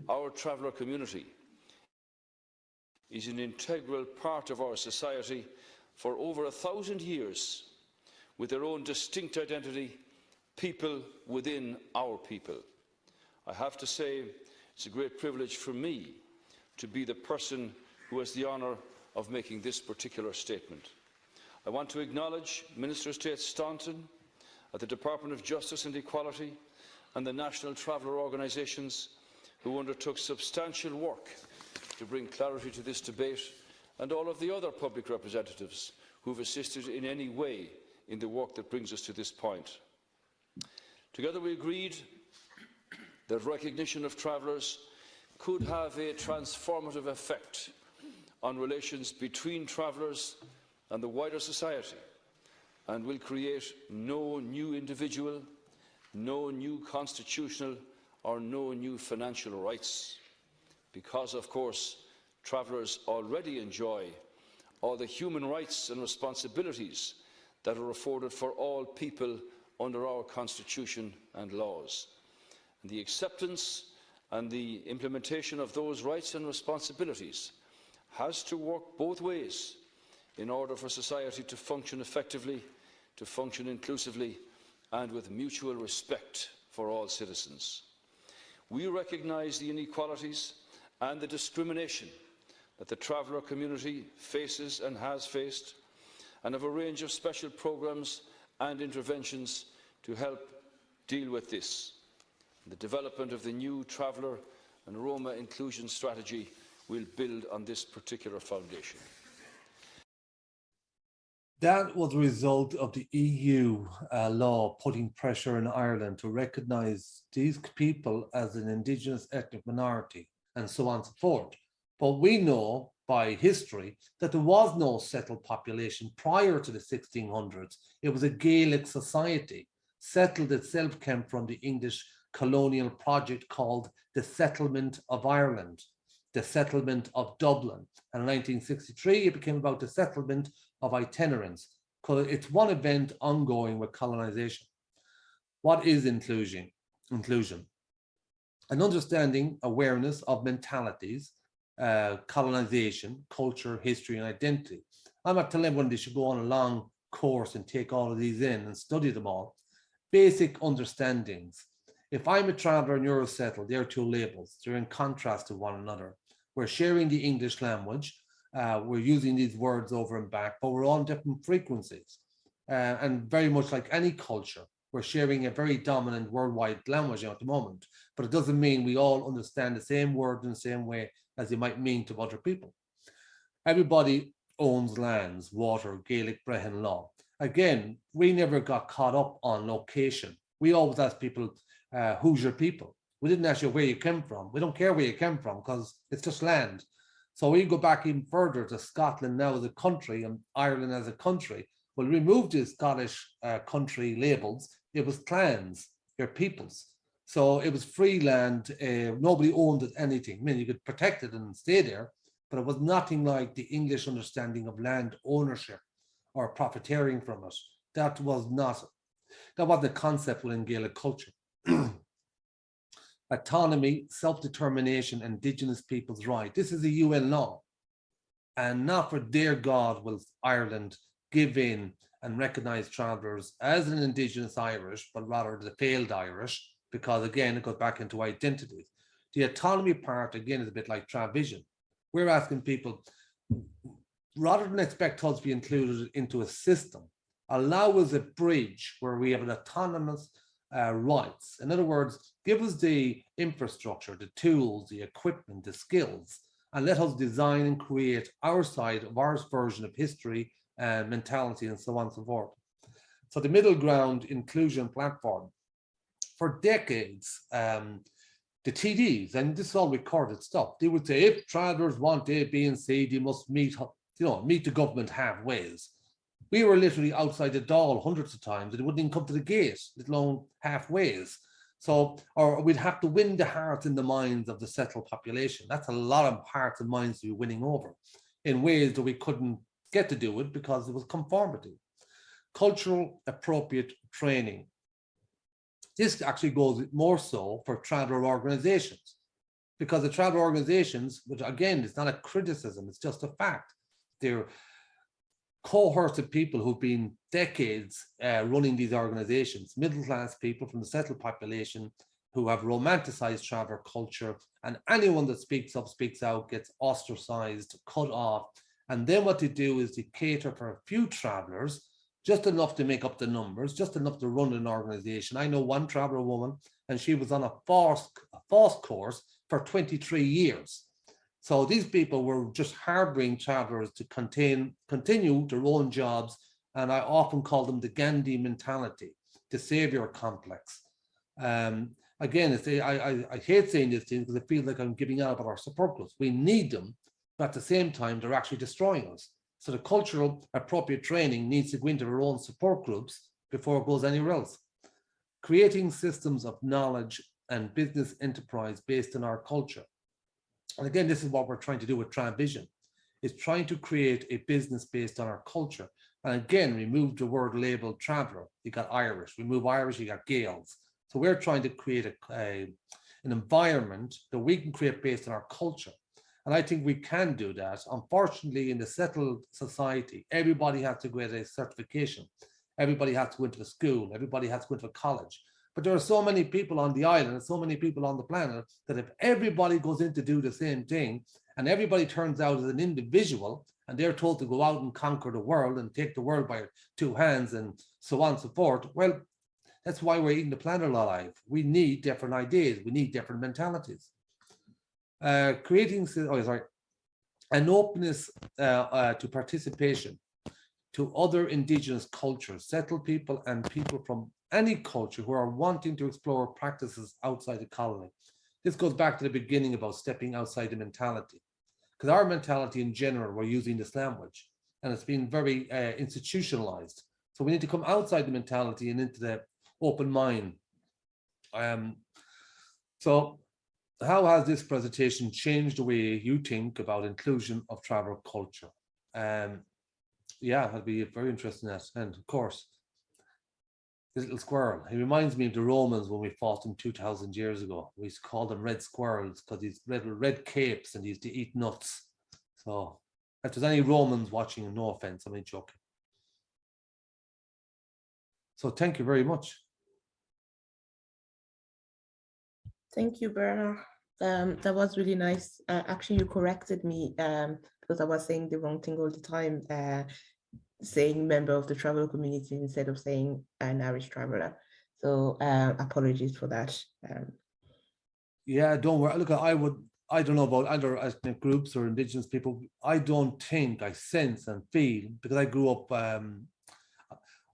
Our traveller community is an integral part of our society for over 1,000 years, with their own distinct identity, people within our people. I have to say, it's a great privilege for me to be the person who has the honour of making this particular statement. I want to acknowledge Minister of State Staunton at the Department of Justice and Equality and the National Traveller Organisations who undertook substantial work to bring clarity to this debate, and all of the other public representatives who have assisted in any way in the work that brings us to this point. Together we agreed that recognition of travellers could have a transformative effect on relations between travellers and the wider society, and will create no new individual, no new constitutional or no new financial rights, because of course travellers already enjoy all the human rights and responsibilities that are afforded for all people under our Constitution and laws. And the acceptance and the implementation of those rights and responsibilities has to work both ways in order for society to function effectively, to function inclusively, and with mutual respect for all citizens. We recognise the inequalities and the discrimination that the traveller community faces and has faced, and have a range of special programmes and interventions to help deal with this. The development of the new traveller and Roma inclusion strategy will build on this particular foundation. That was a result of the EU law putting pressure on Ireland to recognise these people as an Indigenous ethnic minority and so on and so forth. But we know by history that there was no settled population prior to the 1600s. It was a Gaelic society. Settled itself came from the English colonial project called the Settlement of Ireland, the Settlement of Dublin. And in 1963, it became about the settlement of itinerants. It's one event ongoing with colonization. What is inclusion? Inclusion. An understanding, awareness of mentalities, colonization, culture, history, and identity. I'm not telling everyone they should go on a long course and take all of these in and study them all. Basic understandings. If I'm a traveler and you're a settled, they're two labels. They're in contrast to one another. We're sharing the English language. We're using these words over and back, but we're on different frequencies. And very much like any culture, we're sharing a very dominant worldwide language at the moment, but it doesn't mean we all understand the same word in the same way as it might mean to other people. Everybody owns lands, water, Gaelic Brehon law. Again, we never got caught up on location. We always ask people, who's your people? We didn't ask you where you came from. We don't care where you came from because it's just land. So we go back even further to Scotland now as a country and Ireland as a country. We'll remove the Scottish country labels. It was clans, your peoples. So it was free land. Nobody owned anything. I mean, you could protect it and stay there, but it was nothing like the English understanding of land ownership or profiteering from it. That wasn't a concept within Gaelic culture. Autonomy, self-determination, Indigenous people's right. This is a UN law. And not for their God will Ireland give in and recognize travellers as an Indigenous Irish, but rather the failed Irish, because again, it goes back into identities. The autonomy part, again, is a bit like Travision. We're asking people, rather than expect us to be included into a system, allow us a bridge where we have an autonomous rights. In other words, give us the infrastructure, the tools, the equipment, the skills, and let us design and create our side of our version of history and mentality and so on and so forth. So the middle ground inclusion platform, for decades, the TDs, and this is all recorded stuff, they would say, if travellers want A, B, and C, they must meet the government halfway. We were literally outside the door hundreds of times and it wouldn't even come to the gate, let alone halfway. So, or we'd have to win the hearts and the minds of the settled population. That's a lot of hearts and minds to be winning over in ways that we couldn't get to do it because it was conformity. Cultural appropriate training. This actually goes more so for traveler organizations, because the traveler organizations, which again, it's not a criticism, it's just a fact. They're cohorts of people who've been decades running these organizations, middle-class people from the settled population who have romanticized traveler culture, and anyone that speaks up, speaks out, gets ostracized, cut off. And then what they do is they cater for a few travelers, just enough to make up the numbers, just enough to run an organization. I know one traveler woman, and she was on a false course for 23 years. So these people were just harboring travelers to continue their own jobs. And I often call them the Gandhi mentality, the savior complex. Again, I hate saying this thing because I feel like I'm giving out about our support groups. We need them, but at the same time, they're actually destroying us. So the cultural appropriate training needs to go into our own support groups before it goes anywhere else. Creating systems of knowledge and business enterprise based on our culture. And again, this is what we're trying to do with Travision, is trying to create a business based on our culture. And again, remove the word labeled traveler. You got Irish, remove Irish, you got Gaels. So we're trying to create an environment that we can create based on our culture. And I think we can do that. Unfortunately, in the settled society, everybody has to get a certification. Everybody has to go into the school. Everybody has to go into a college. But there are so many people on the island and so many people on the planet that if everybody goes in to do the same thing and everybody turns out as an individual and they're told to go out and conquer the world and take the world by two hands and so on and so forth, well, that's why we're eating the planet alive. We need different ideas. We need different mentalities. Creating an openness to participation. to other indigenous cultures, settled people and people from any culture who are wanting to explore practices outside the colony. This goes back to the beginning about stepping outside the mentality, because our mentality in general, we're using this language and it's been very institutionalized. So we need to come outside the mentality and into the open mind. So how has this presentation changed the way you think about inclusion of traveler culture? Yeah, that'd be very interesting. And of course, this little squirrel, he reminds me of the Romans when we fought them 2,000 years ago. We used to call them red squirrels because these little red capes and they used to eat nuts. So if there's any Romans watching, no offense, I'm only joking. So thank you very much. Thank you, Bernard. That was really nice. Actually, you corrected me because I was saying the wrong thing all the time, saying member of the travel community instead of saying an Irish traveler. So apologies for that. Yeah, don't worry. Look, I don't know about other ethnic groups or indigenous people. I don't think, I sense and feel, because I grew up,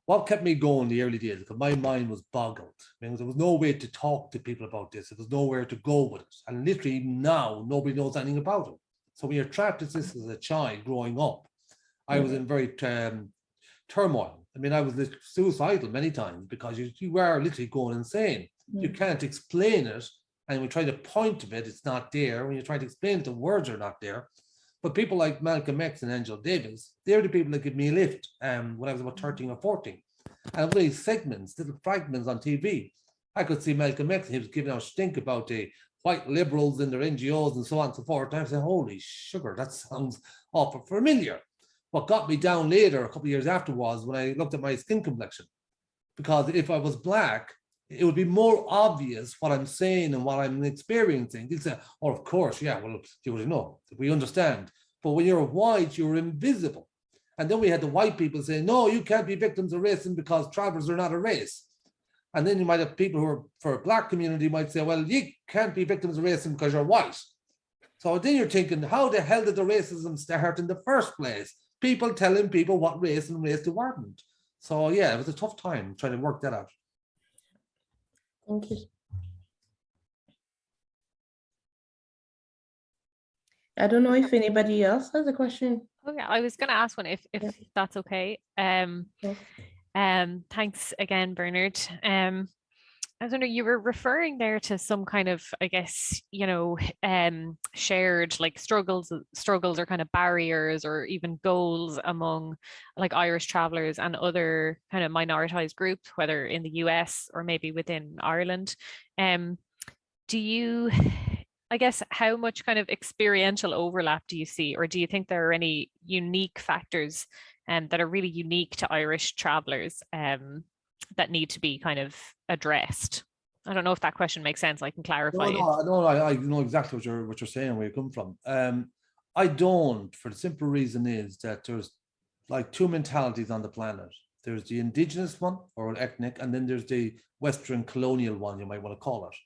what kept me going in the early days, because my mind was boggled. I mean, there was no way to talk to people about this. There was nowhere to go with it. And literally now, nobody knows anything about it. So when you're trapped as this as a child growing up, I was in very turmoil. I mean, I was suicidal many times because you are literally going insane. You can't explain it. And when you try to point to it, it's not there. When you try to explain it, the words are not there. But people like Malcolm X and Angela Davis, they're the people that give me a lift when I was about 13 or 14. And these segments, little fragments on TV, I could see Malcolm X, he was giving out stink about the white liberals and their NGOs and so on and so forth. And I said, holy sugar, that sounds awful familiar. What got me down later, a couple of years after, was when I looked at my skin complexion. Because if I was black, it would be more obvious what I'm saying and what I'm experiencing. They'd say, oh, of course, yeah, well, you would know, we understand. But when you're white, you're invisible. And then we had the white people saying, no, you can't be victims of racism because travelers are not a race. And then you might have people who are, for a black community, might say, well, you can't be victims of racism because you're white. So then you're thinking, how the hell did the racism start in the first place? People telling people what race and race they weren't. So yeah, it was a tough time trying to work that out. Thank you. I don't know if anybody else has a question. Oh yeah, I was going to ask one if that's okay. Thanks again, Bernard. I don't know, you were referring there to some kind of, I guess, you know, shared like struggles or kind of barriers or even goals among like Irish travelers and other kind of minoritized groups, whether in the US or maybe within Ireland. Do you, I guess, how much kind of experiential overlap do you see, or do you think there are any unique factors that are really unique to Irish travelers that need to be kind of addressed? I don't know if that question makes sense. I can clarify. I know exactly what you're saying, where you come from. I don't, for the simple reason is that there's like two mentalities on the planet. There's the indigenous one, or ethnic, and then there's the Western colonial one, you might want to call it.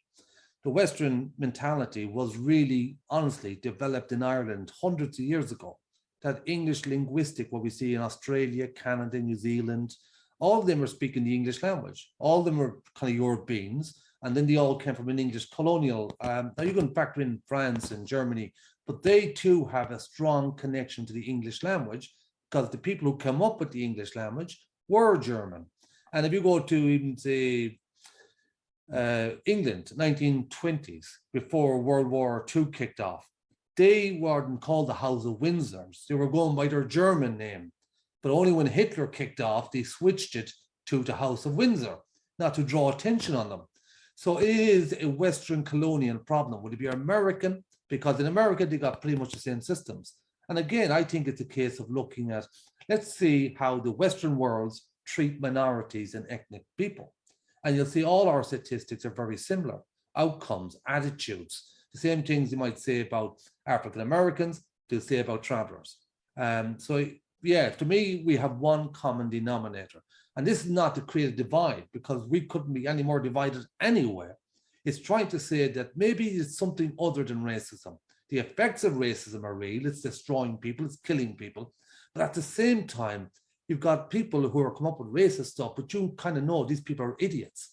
The Western mentality was really, honestly, developed in Ireland hundreds of years ago. That English linguistic, what we see in Australia, Canada, New Zealand, all of them are speaking the English language. All of them are kind of Europeans, and then they all came from an English colonial. Now you can factor in France and Germany, but they too have a strong connection to the English language because the people who come up with the English language were German. And if you go to even say England, 1920s, before World War II kicked off, they weren't called the House of Windsors. They were going by their German name. But only when Hitler kicked off, they switched it to the House of Windsor, not to draw attention on them. So it is a Western colonial problem. Would it be American? Because in America, they got pretty much the same systems. And again, I think it's a case of looking at, let's see how the Western worlds treat minorities and ethnic people. And you'll see all our statistics are very similar. Outcomes, attitudes, the same things you might say about African Americans, they'll say about travelers. So yeah, to me, we have one common denominator. And this is not to create a divide, because we couldn't be any more divided anywhere. It's trying to say that maybe it's something other than racism. The effects of racism are real. It's destroying people, it's killing people. But at the same time, You've got people who are come up with racist stuff, but you kind of know these people are idiots.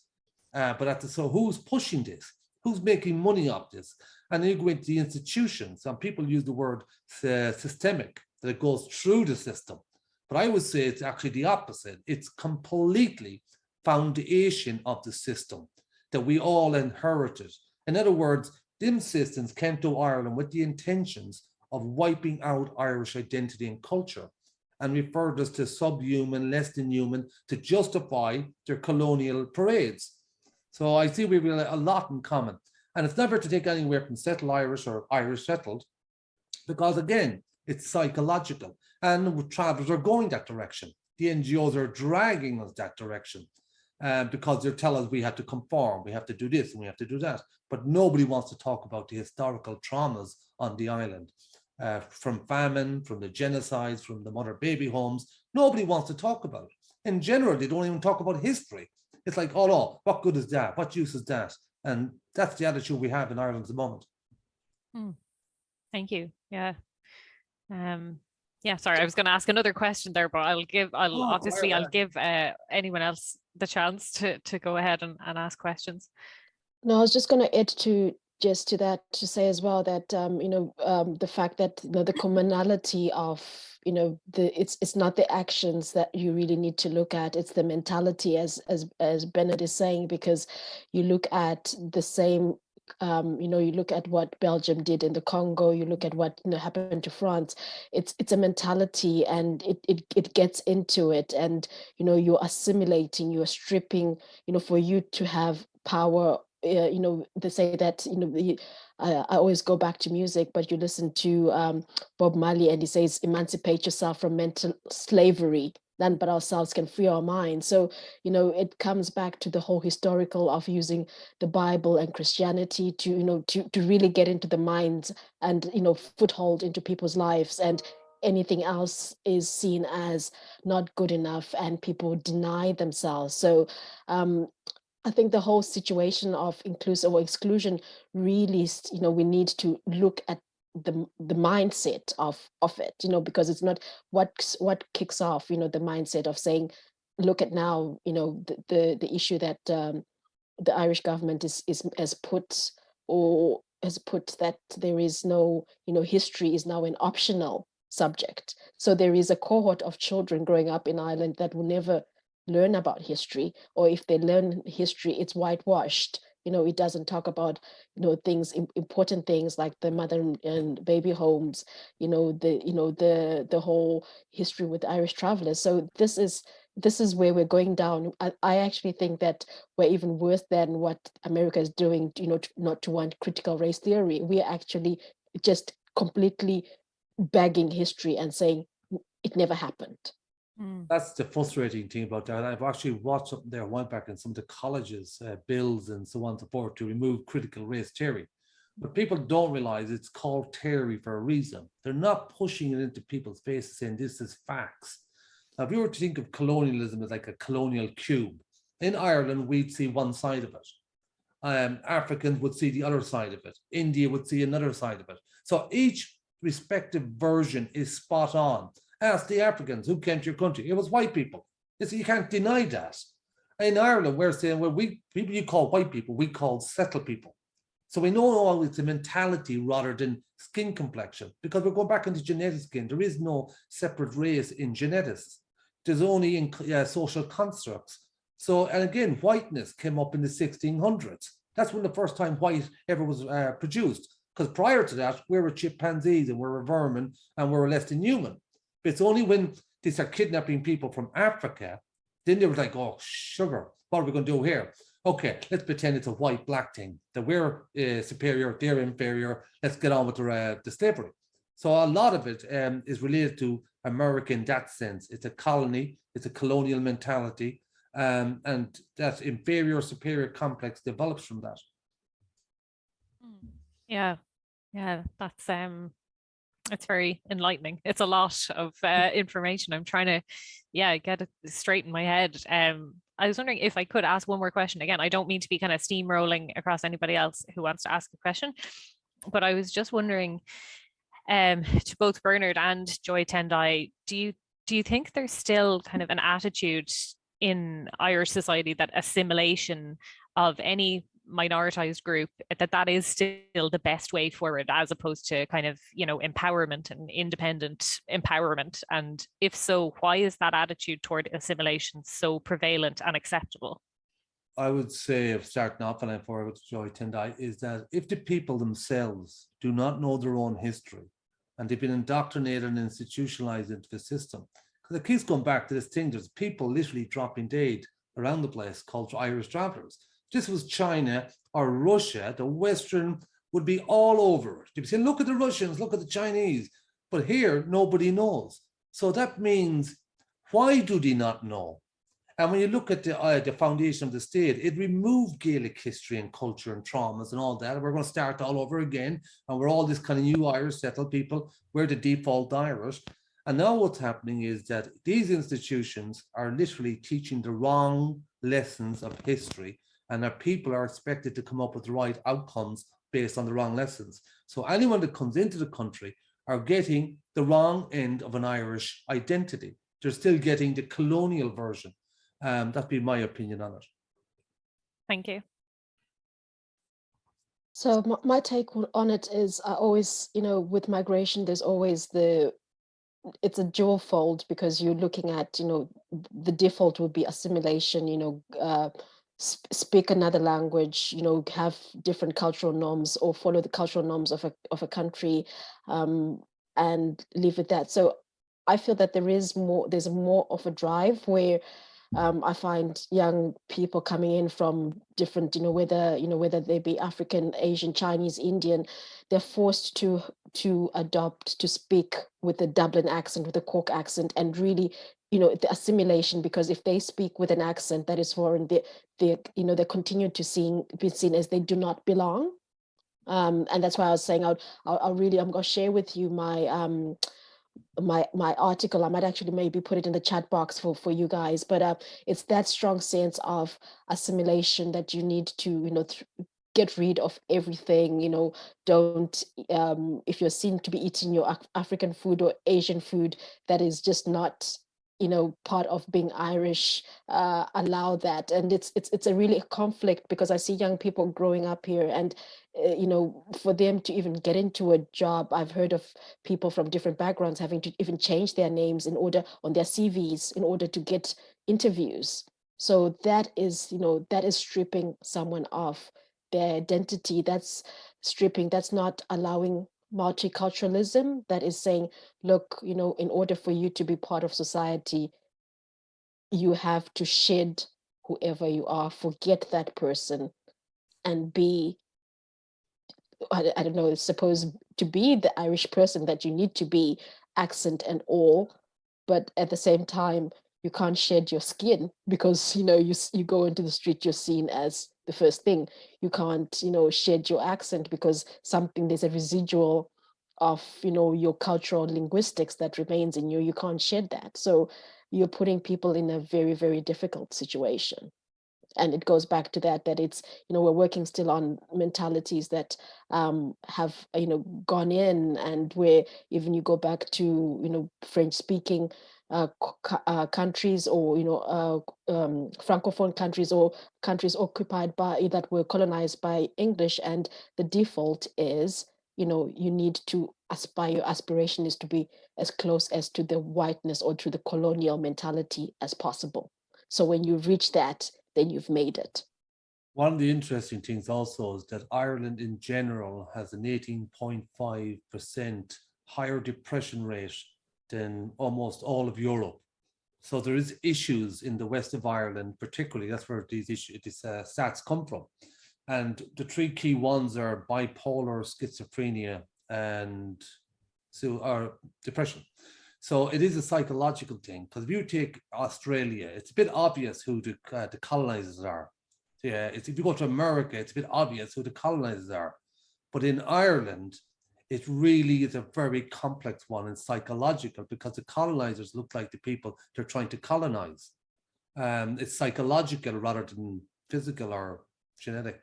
So who's pushing this? Who's making money off this? And then you go into the institutions. Some people use the word systemic, that it goes through the system. But I would say it's actually the opposite. It's completely foundation of the system that we all inherited. In other words, them systems came to Ireland with the intentions of wiping out Irish identity and culture, and referred us to subhuman, less than human, to justify their colonial parades. So I see we've a lot in common. And it's never to take anywhere from settled Irish or Irish settled, because again, it's psychological. And travellers are going that direction. The NGOs are dragging us that direction because they're telling us we have to conform, we have to do this, and we have to do that. But nobody wants to talk about the historical traumas on the island. From famine, from the genocides, from the mother-baby homes. Nobody wants to talk about it. In general, they don't even talk about history. It's like, oh no, what good is that? What use is that? And that's the attitude we have in Ireland at the moment. Thank you. Yeah. Yeah, sorry, I was going to ask another question there, but I'll give anyone else the chance to go ahead and ask questions. No, I was just going to add to that to say as well that the fact that the commonality of it's not the actions that you really need to look at, it's the mentality, as Bernard is saying, because you look at the same you look at what Belgium did in the Congo, you look at what happened to France. It's a mentality, and it gets into it, and you're assimilating, you're stripping, for you to have power. They say that I always go back to music, but you listen to Bob Marley, and he says, emancipate yourself from mental slavery. None but ourselves can free our minds. So it comes back to the whole historical of using the Bible and Christianity to to really get into the minds and foothold into people's lives, and anything else is seen as not good enough, and people deny themselves. So I think the whole situation of inclusive or exclusion really, we need to look at the mindset of it, because it's not what kicks off, the mindset of saying, look at now, the issue that the Irish government has put that there is no, history is now an optional subject. So there is a cohort of children growing up in Ireland that will never learn about history, or if they learn history, it's whitewashed. It doesn't talk about things, important things like the mother and baby homes, the whole history with Irish travelers. So this is where we're going down. I actually think that we're even worse than what America is doing, not to want critical race theory. We are actually just completely bagging history and saying it never happened. That's the frustrating thing about that. I've actually watched up there, went back in some of the colleges, bills and so on and so forth to remove critical race theory. But people don't realize it's called theory for a reason. They're not pushing it into people's faces saying this is facts. Now, if you were to think of colonialism as like a colonial cube, in Ireland, we'd see one side of it. Africans would see the other side of it. India would see another side of it. So each respective version is spot on. Ask the Africans who came to your country. It was white people. You can't deny that. In Ireland, we're saying, well, people you call white people, we call settled people. So we know all it's a mentality rather than skin complexion, because we're going back into genetics again. There is no separate race in genetics. There's only in social constructs. So, and again, whiteness came up in the 1600s. That's when the first time white ever was produced. Because prior to that, we were chimpanzees and we were vermin and we were less than human. But it's only when they start kidnapping people from Africa, then they were like, oh, sugar, what are we going to do here? Okay, let's pretend it's a white-black thing, that we're superior, they're inferior, let's get on with the slavery. So a lot of it is related to America in that sense. It's a colony, it's a colonial mentality, and that inferior-superior complex develops from that. Yeah, that's it's very enlightening. It's a lot of information. I'm trying to, get it straight in my head. I was wondering if I could ask one more question. Again, I don't mean to be kind of steamrolling across anybody else who wants to ask a question, but I was just wondering, to both Bernard and Joy Tendi, do do you think there's still kind of an attitude in Irish society that assimilation of any minoritized group, that is still the best way forward, as opposed to kind of, you know, empowerment and independent empowerment? And if so, why is that attitude toward assimilation so prevalent and acceptable? I would say, if starting off and I forward to Joy Tendi, is that if the people themselves do not know their own history and they've been indoctrinated and institutionalized into the system, because it keeps going back to this thing, there's people literally dropping dead around the place called Irish travelers. If this was China or Russia, the Western would be all over it. They'd be saying, look at the Russians, look at the Chinese. But here, nobody knows. So that means, why do they not know? And when you look at the foundation of the state, it removed Gaelic history and culture and traumas and all that. And we're going to start all over again. And we're all this kind of new Irish settled people. We're the default Irish. And now what's happening is that these institutions are literally teaching the wrong lessons of history, and our people are expected to come up with the right outcomes based on the wrong lessons. So anyone that comes into the country are getting the wrong end of an Irish identity. They're still getting the colonial version. That'd be my opinion on it. Thank you. So my take on it is, I always, you know, with migration, there's always it's a dual fold, because you're looking at, you know, the default would be assimilation, you know, speak another language, you know, have different cultural norms, or follow the cultural norms of a country, and live with that. So I feel that there's more of a drive where I find young people coming in from different, whether they be African, Asian, Chinese, Indian, they're forced to adopt, to speak with the Dublin accent, with the Cork accent, and really, you know, the assimilation. Because if they speak with an accent that is foreign, they continue to be seen as they do not belong. And that's why I was saying I'm going to share with you my article. I might actually maybe put it in the chat box for you guys, but it's that strong sense of assimilation that you need to, you know, get rid of everything, you know. Don't if you're seen to be eating your African food or Asian food that is just not, you know, part of being Irish, allow that. And it's a really conflict, because I see young people growing up here, and you know, for them to even get into a job, I've heard of people from different backgrounds having to even change their names on their CVs in order to get interviews. So that is, you know, that is stripping someone of their identity. That's not allowing multiculturalism. That is saying, look, you know, in order for you to be part of society, you have to shed whoever you are, forget that person, and be, I don't know, it's supposed to be the Irish person that you need to be, accent and all. But at the same time, you can't shed your skin, because, you know, you go into the street, you're seen as the first thing. You can't, you know, shed your accent, because there's a residual of, you know, your cultural linguistics that remains in you. You can't shed that. So you're putting people in a very, very difficult situation. And it goes back to that it's, you know, we're working still on mentalities that have, you know, gone in, and where even you go back to, you know, French speaking countries, or, you know, francophone countries, or countries occupied by, that were colonized by English, and the default is, you know, you need to aspire, your aspiration is to be as close as to the whiteness or to the colonial mentality as possible. So when you reach that, then you've made it. One of the interesting things also is that Ireland in general has an 18.5% higher depression rate than almost all of Europe. So there is issues in the west of Ireland, particularly. That's where these stats come from. And the three key ones are bipolar, schizophrenia, and depression. So it is a psychological thing, because if you take Australia, it's a bit obvious who the colonizers are. Yeah, if you go to America, it's a bit obvious who the colonizers are. But in Ireland, it really is a very complex one and psychological, because the colonizers look like the people they're trying to colonize. It's psychological rather than physical or genetic.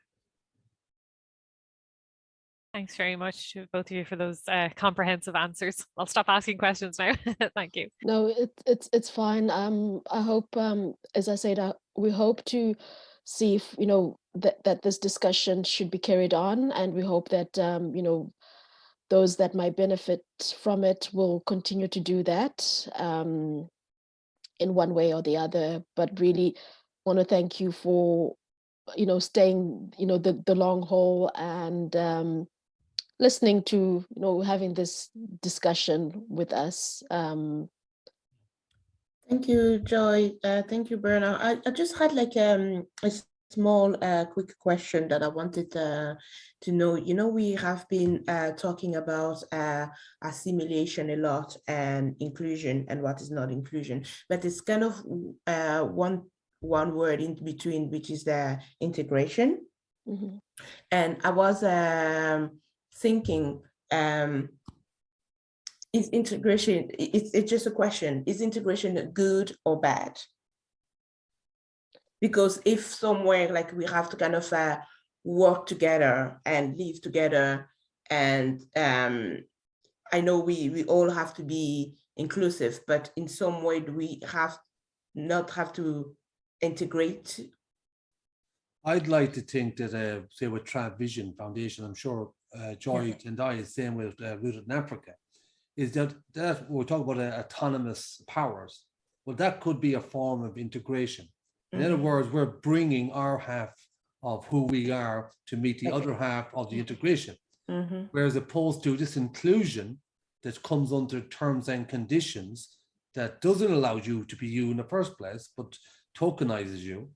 Thanks very much to both of you for those comprehensive answers. I'll stop asking questions now. Thank you. No, it's fine. I hope, as I said, we hope to see if, that this discussion should be carried on, and we hope that, those that might benefit from it will continue to do that in one way or the other. But really want to thank you for, staying, the long haul, and listening to, having this discussion with us. Thank you, Joy. Thank you, Bernard. I just had like a small quick question that I wanted to know. We have been talking about assimilation a lot, and inclusion, and what is not inclusion, but it's kind of one word in between, which is the integration. Mhm. And I was thinking, is integration, it's just a question, is integration good or bad? Because if somewhere like we have to kind of work together and live together, and I know we all have to be inclusive, but in some way do we not have to integrate? I'd like to think that, say with Vision Foundation, I'm sure Joy Tendi is saying with Rooted in Africa, is that we're talking about autonomous powers. Well, that could be a form of integration. In other words, we're bringing our half of who we are to meet the other half of the integration. Whereas opposed to this inclusion that comes under terms and conditions that doesn't allow you to be you in the first place, but tokenizes you.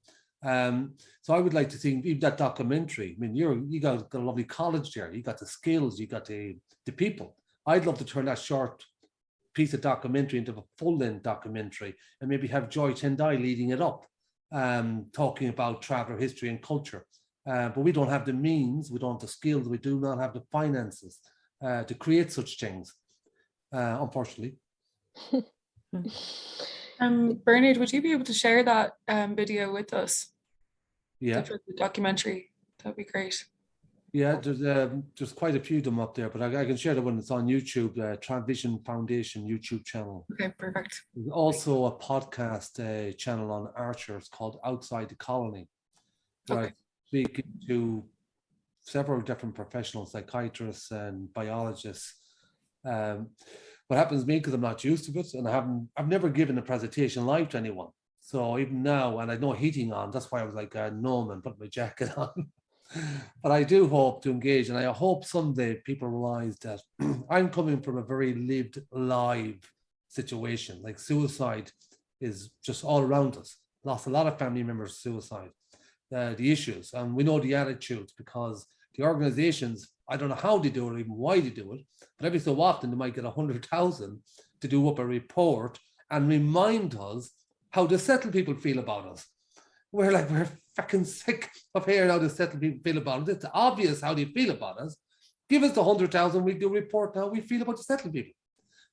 So I would like to think even that documentary. I mean, you got a lovely college there. You got the skills. You got the people. I'd love to turn that short piece of documentary into a full-length documentary, and maybe have Joy Tendi leading it up, talking about traveler history and culture. But we don't have the means, we don't have the skills, we do not have the finances to create such things, unfortunately. Bernard, would you be able to share that video with us? Yeah. The documentary, that'd be great. Yeah, there's quite a few of them up there, but I can share the one that's on YouTube, Vision Foundation YouTube channel. Okay, perfect. There's also a podcast channel on Archer. It's called Outside the Colony, where I speak to several different professionals, psychiatrists and biologists. What happens to me, because I'm not used to it, and I've never given a presentation live to anyone. So even now, and I had no heating on, that's why I was like, no, man, put my jacket on. But I do hope to engage, and I hope someday people realize that I'm coming from a very lived, live situation. Like suicide is just all around us. Lost a lot of family members to suicide. The issues, and we know the attitudes, because the organizations, I don't know how they do it or even why they do it, but every so often they might get 100,000 to do up a report and remind us how the settled people feel about us. We're fucking sick of hearing how the settled people feel about us. It's obvious how they feel about us. Give us the 100,000, we do a report how we feel about the settled people.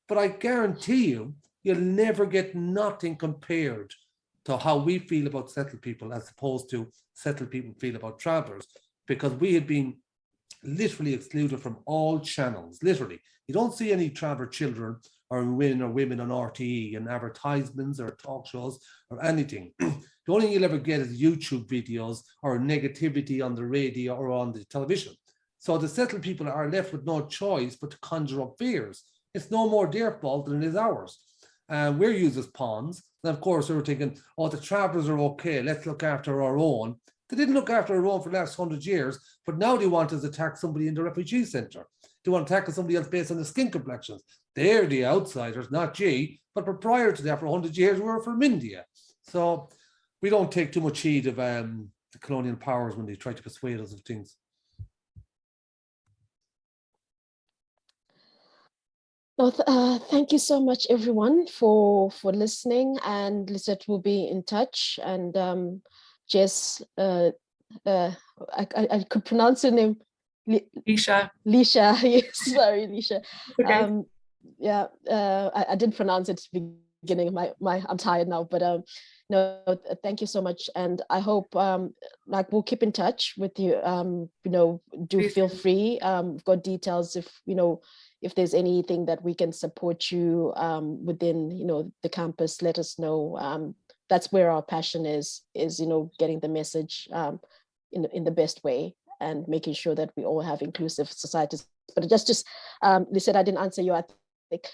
But I guarantee you, you'll never get nothing compared to how we feel about settled people as opposed to settled people feel about travelers, because we have been literally excluded from all channels, literally. You don't see any traveler children or women on RTE and advertisements or talk shows or anything. The only thing you'll ever get is YouTube videos or negativity on the radio or on the television. So the settled people are left with no choice but to conjure up fears. It's no more their fault than it is ours. We're used as pawns. And of course, we were thinking, oh, the travelers are okay, let's look after our own. They didn't look after our own for the last 100 years, but now they want us to attack somebody in the refugee center. They want to attack somebody else based on the skin complexions. They're the outsiders, not G. But prior to that, for 100 years, we were from India. So we don't take too much heed of the colonial powers when they try to persuade us of things. Well, thank you so much, everyone, for listening. And Lisette will be in touch. And Jess, I could pronounce her name. Leisha. Yes, sorry, Leisha. Okay. I did pronounce it to begin beginning. I'm tired now, but no, thank you so much, and I hope like we'll keep in touch with you. You know, do Please feel do. free. We've got details if you know if there's anything that we can support you within you know the campus. Let us know. That's where our passion is you know getting the message in the best way and making sure that we all have inclusive societies. But just they said I didn't answer you. I think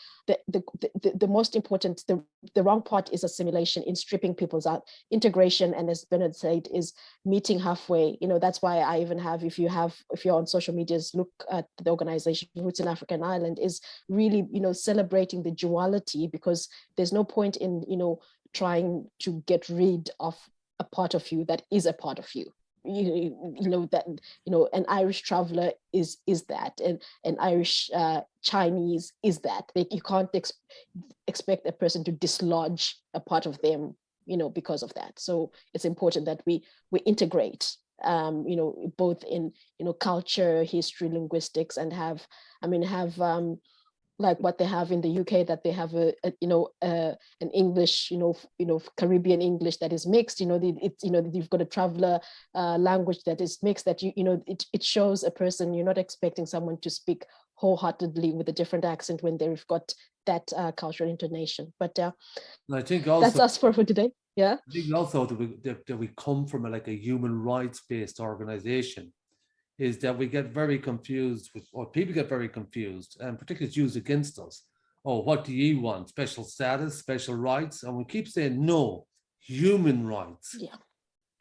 the most important, the wrong part is assimilation, in stripping people's out. Integration, and as Bernard said, is meeting halfway. You know, that's why I even have, if you're on social medias, look at the organization Roots in Africa and Ireland, is really, you know, celebrating the duality, because there's no point in, you know, trying to get rid of a part of you that is a part of you. You know that, you know, an Irish traveler is that, and an Irish Chinese is that. Like, you can't expect a person to dislodge a part of them, you know, because of that. So it's important that we integrate, you know, both in, you know, culture, history, linguistics, and have like what they have in the UK, that they have an English, you know, Caribbean English that is mixed. You know, it's, you know, you've got a traveler language that is mixed. That you know, it shows a person. You're not expecting someone to speak wholeheartedly with a different accent when they've got that cultural intonation. But I think also that's us for today. Yeah. I think also that we come from like a human rights based organization, is that we get very confused with, or people get very confused, and particularly it's used against us. Oh, what do you want? Special status, special rights? And we keep saying, no, human rights. Yeah.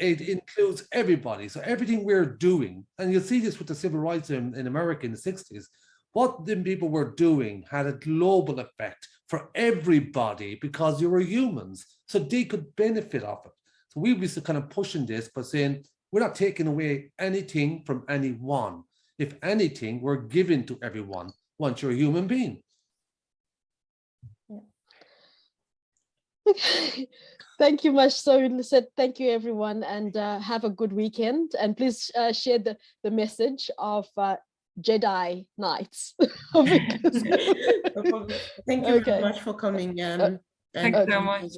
It includes everybody. So everything we're doing, and you'll see this with the civil rights in America in the 60s, what the people were doing had a global effect for everybody because you were humans. So they could benefit off it. So we were kind of pushing this by saying, we're not taking away anything from anyone. If anything, we're giving to everyone once you're a human being. Okay. Thank you much. So said, thank you everyone, and have a good weekend. And please share the message of Jedi Knights. No problem. Thank you very much for coming. Thank you so and much.